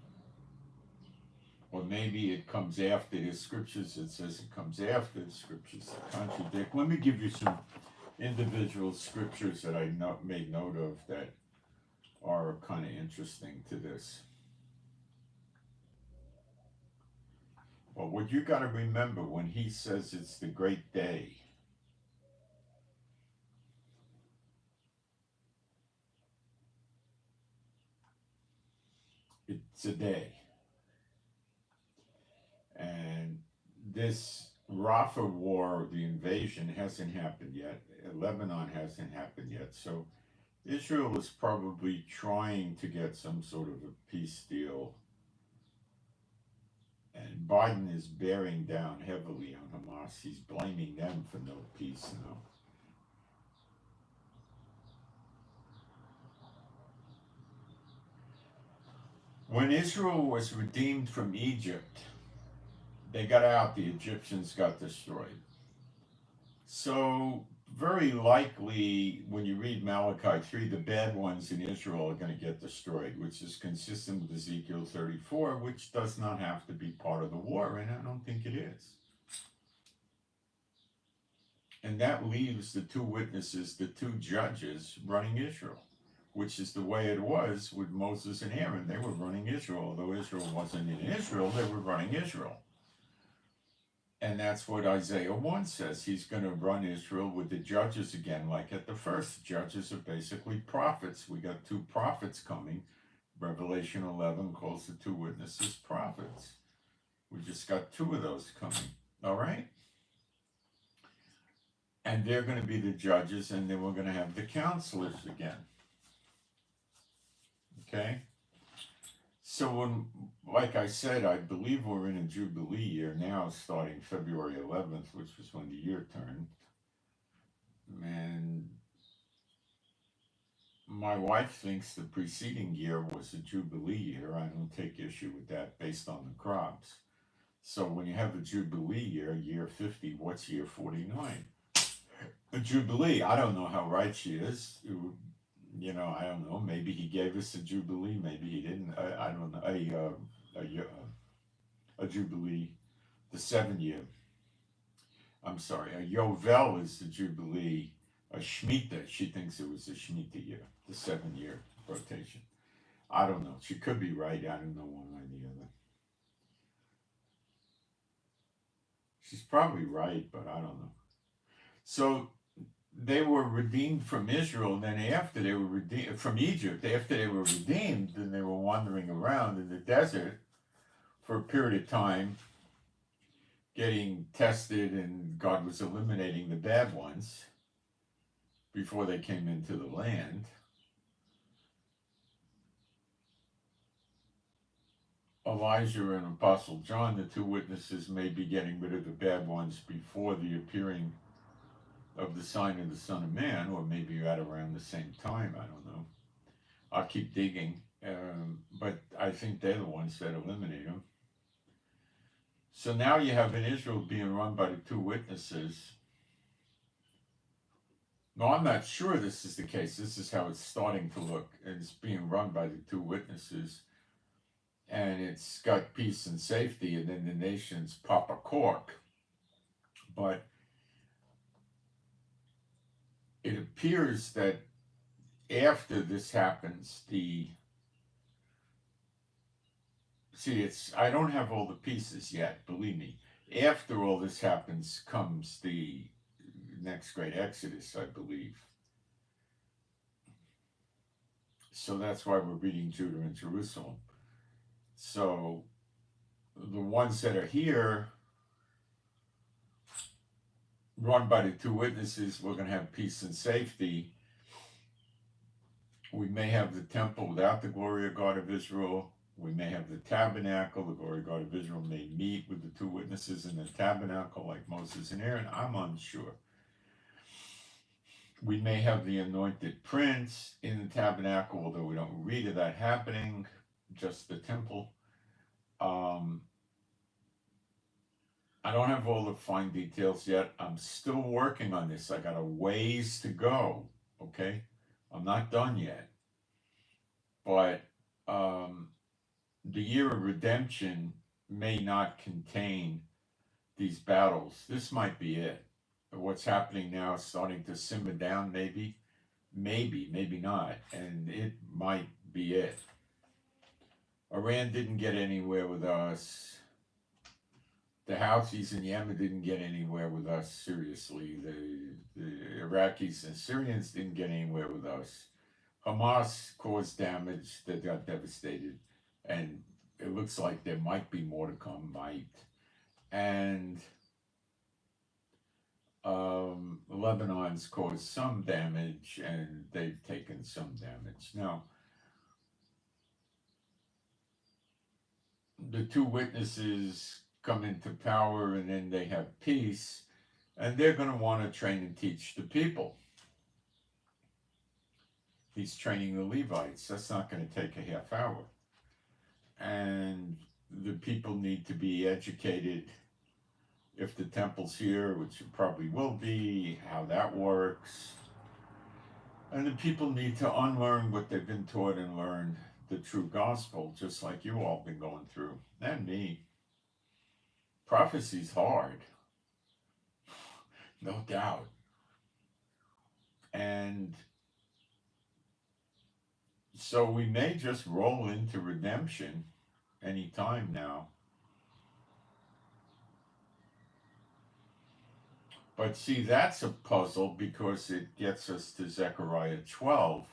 Or maybe it comes after the scriptures. It says it comes after the scriptures that contradict. Let me give you some individual scriptures that I made note of that are kind of interesting to this. Well, what you got to remember when he says it's the great day, it's a day. And this Rafah war, the invasion, hasn't happened yet. Lebanon hasn't happened yet. So Israel is probably trying to get some sort of a peace deal. And Biden is bearing down heavily on Hamas. He's blaming them for no peace now. When Israel was redeemed from Egypt, they got out, the Egyptians got destroyed. So very likely, when you read Malachi 3, the bad ones in Israel are going to get destroyed, which is consistent with Ezekiel 34, which does not have to be part of the war, and I don't think it is. And that leaves the two witnesses, the two judges, running Israel, which is the way it was with Moses and Aaron. They were running Israel. Although Israel wasn't in Israel, they were running Israel. And that's what Isaiah 1 says. He's going to run Israel with the judges again, like at the first. Judges are basically prophets. We got two prophets coming. Revelation 11 calls the two witnesses prophets. We just got two of those coming. All right? And they're going to be the judges, and then we're going to have the counselors again. Okay? So when, like I said, I believe we're in a Jubilee year now, starting February 11th, which was when the year turned. And my wife thinks the preceding year was a Jubilee year. I don't take issue with that based on the crops. So when you have a Jubilee year, year 50, what's year 49? A Jubilee. I don't know how right she is. You know, I don't know. Maybe he gave us a Jubilee. Maybe he didn't. I don't know. A Jubilee, the 7 year. I'm sorry. A Yovel is the Jubilee. A Shemitah, she thinks it was a Shemitah year, the 7 year rotation. I don't know. She could be right. I don't know one way or the other. She's probably right, but I don't know. So they were redeemed from Israel, and then after they were redeemed from Egypt, after they were redeemed, then they were wandering around in the desert for a period of time, getting tested, and God was eliminating the bad ones before they came into the land. Elijah and Apostle John, the two witnesses, may be getting rid of the bad ones before the appearing of the sign of the Son of Man, or maybe at around the same time. I don't know. I'll keep digging, but I think they're the ones that eliminate them. So now you have in Israel being run by the two witnesses. No, I'm not sure this is the case. This is how it's starting to look. It's being run by the two witnesses, and it's got peace and safety, and then the nations pop a cork. But it appears that after this happens, I don't have all the pieces yet, believe me. After all this happens comes the next great Exodus, I believe. So that's why we're reading Judah and Jerusalem. So the ones that are here, run by the two witnesses, we're going to have peace and safety. We may have the temple without the glory of God of Israel. We may have the tabernacle. The glory of God of Israel may meet with the two witnesses in the tabernacle like Moses and Aaron. I'm unsure. We may have the anointed prince in the tabernacle, although we don't read of that happening, just the temple. I don't have all the fine details yet. I'm still working on this. I got a ways to go, okay? I'm not done yet. But the year of redemption may not contain these battles. This might be it. What's happening now is starting to simmer down, maybe not, and it might be it. Iran didn't get anywhere with us. The Houthis in Yemen didn't get anywhere with us, seriously. The Iraqis and Syrians didn't get anywhere with us. Hamas caused damage that got devastated, and it looks like there might be more to come, And Lebanon's caused some damage, and they've taken some damage. Now, the two witnesses come into power, and then they have peace, and they're going to want to train and teach the people. He's training the Levites. That's not going to take a half hour. And the people need to be educated. If the temple's here, which it probably will be, how that works. And the people need to unlearn what they've been taught and learn the true gospel, just like you all been going through, and me. Prophecy's hard, no doubt. And so we may just roll into redemption any time now. But see, that's a puzzle because it gets us to Zechariah 12,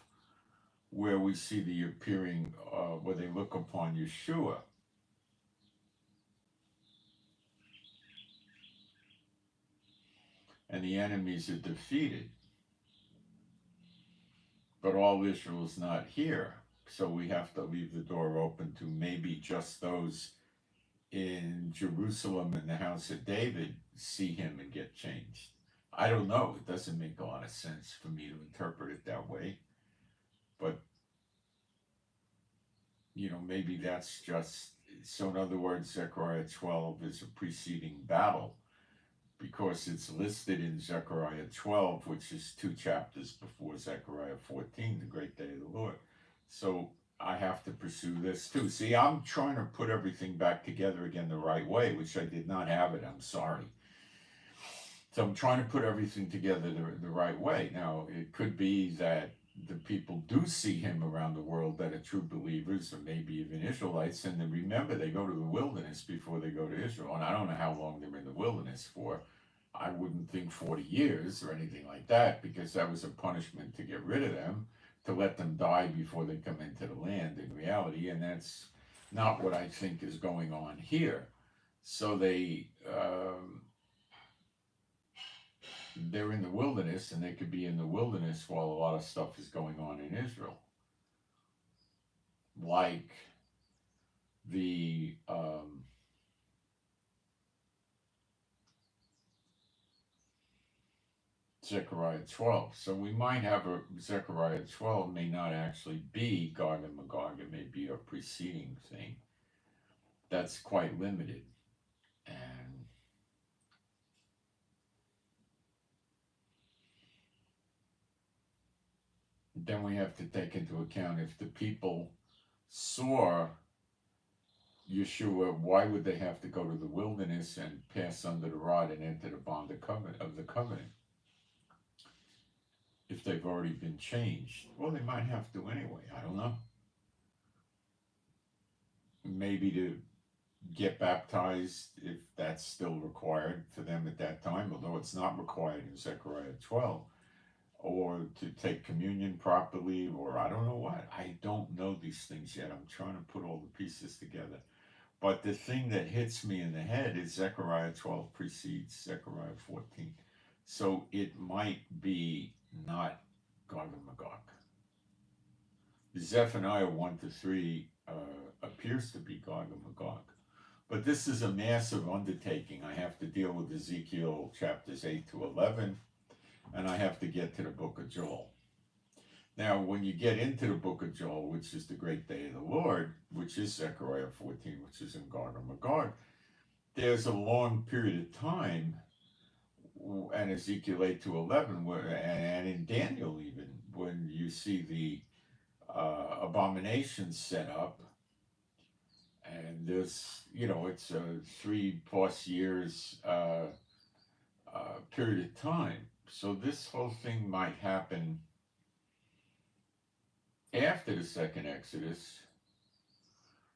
where we see the appearing, where they look upon Yeshua. And the enemies are defeated. But all Israel is not here. So we have to leave the door open to maybe just those in Jerusalem and the house of David see him and get changed. I don't know. It doesn't make a lot of sense for me to interpret it that way. But, maybe that's just... So in other words, Zechariah 12 is a preceding battle because it's listed in Zechariah 12, which is 2 chapters before Zechariah 14, the great day of the Lord. So I have to pursue this too. See, I'm trying to put everything back together again the right way, which I did not have it. I'm sorry. So I'm trying to put everything together the right way. Now, it could be that the people do see him around the world that are true believers, or maybe even Israelites. And then remember, they go to the wilderness before they go to Israel. And I don't know how long they're in the wilderness for. I wouldn't think 40 years or anything like that, because that was a punishment to get rid of them, to let them die before they come into the land in reality. And that's not what I think is going on here. So they're in the wilderness, and they could be in the wilderness while a lot of stuff is going on in Israel. Like the Zechariah 12. So we might have a Zechariah 12 may not actually be Gog and Magog. It may be a preceding thing. That's quite limited. And then we have to take into account, if the people saw Yeshua, why would they have to go to the wilderness and pass under the rod and enter the bond of the covenant? If they've already been changed. Well, they might have to anyway. I don't know. Maybe to get baptized, if that's still required for them at that time, although it's not required in Zechariah 12. Or to take communion properly, or I don't know what. I don't know these things yet. I'm trying to put all the pieces together. But the thing that hits me in the head is Zechariah 12 precedes Zechariah 14. So it might be not Gog and Magog. Zephaniah 1-3 appears to be Gog and Magog. But this is a massive undertaking. I have to deal with Ezekiel chapters 8-11, and I have to get to the book of Joel. Now, when you get into the book of Joel, which is the great day of the Lord, which is Zechariah 14, which is in Gog and Magog, there's a long period of time, and Ezekiel 8-11, and in Daniel even, when you see the abominations set up, and there's, it's a 3+ years period of time. So this whole thing might happen after the second Exodus,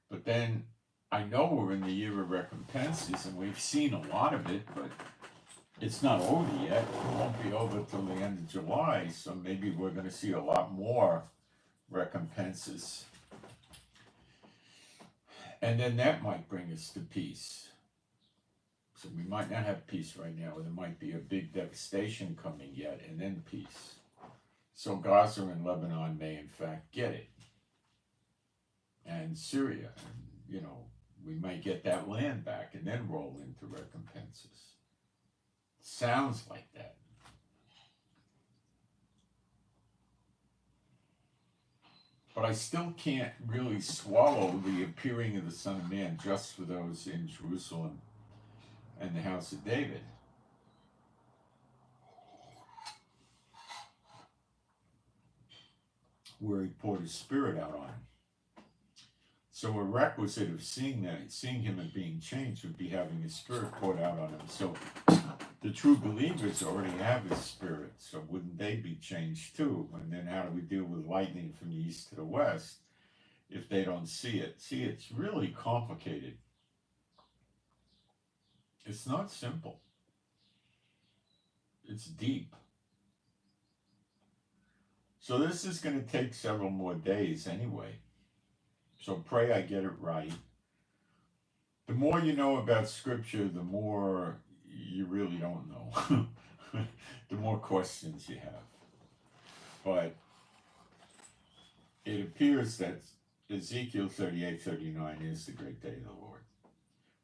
but then I know we're in the year of recompenses and we've seen a lot of it, but it's not over yet. It won't be over till the end of July, so maybe we're going to see a lot more recompenses. And then that might bring us to peace. So we might not have peace right now, or there might be a big devastation coming yet, and then peace. So Gaza and Lebanon may in fact get it. And Syria, and, we might get that land back and then roll into recompenses. Sounds like that. But I still can't really swallow the appearing of the Son of Man just for those in Jerusalem and the house of David. Where he poured his Spirit out on him. So a requisite of seeing him and being changed would be having his Spirit poured out on him. So the true believers already have his Spirit, so wouldn't they be changed too? And then how do we deal with lightning from the east to the west if they don't see it? See, it's really complicated. It's not simple. It's deep. So this is going to take several more days anyway. So pray I get it right. The more you know about Scripture, the more you really don't know. The more questions you have. But it appears that Ezekiel 38:39 is the great day of the Lord,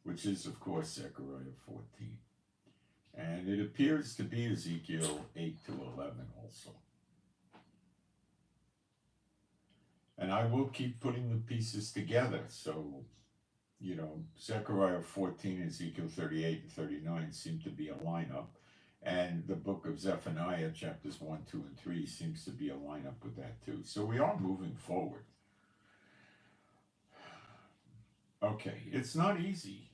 which is, of course, Zechariah 14. And it appears to be Ezekiel 8-11 also. And I will keep putting the pieces together. So, Zechariah 14, Ezekiel 38 and 39 seem to be a lineup. And the book of Zephaniah, chapters 1, 2, and 3 seems to be a lineup with that too. So we are moving forward. Okay, it's not easy.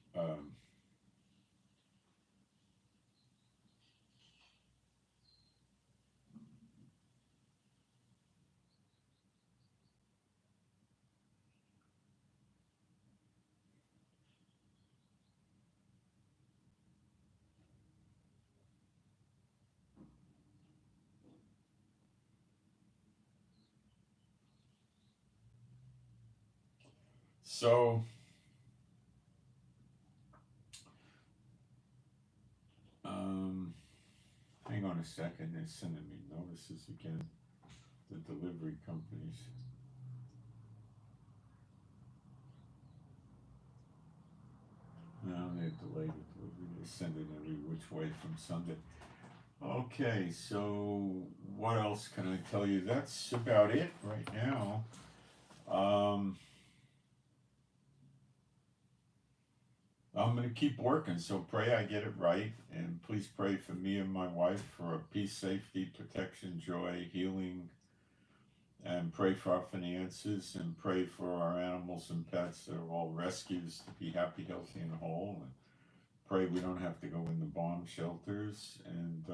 So, hang on a second. They're sending me notices again. The delivery companies. No, they've delayed the delivery. They're sending every which way from Sunday. Okay, so what else can I tell you? That's about it right now. I'm going to keep working, so pray I get it right. And please pray for me and my wife for peace, safety, protection, joy, healing. And pray for our finances, and pray for our animals and pets that are all rescues to be happy, healthy, and whole. And pray we don't have to go in the bomb shelters. And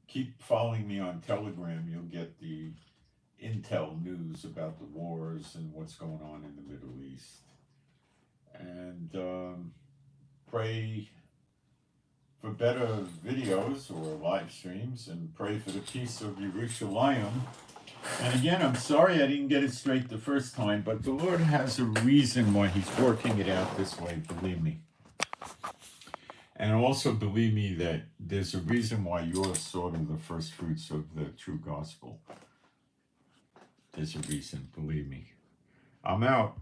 keep following me on Telegram. You'll get the intel news about the wars and what's going on in the Middle East. And pray for better videos or live streams, and pray for the peace of Jerusalem. And again, I'm sorry I didn't get it straight the first time, but the Lord has a reason why he's working it out this way, believe me. And also believe me that there's a reason why you're sort of the first fruits of the true gospel. There's a reason, believe me. I'm out.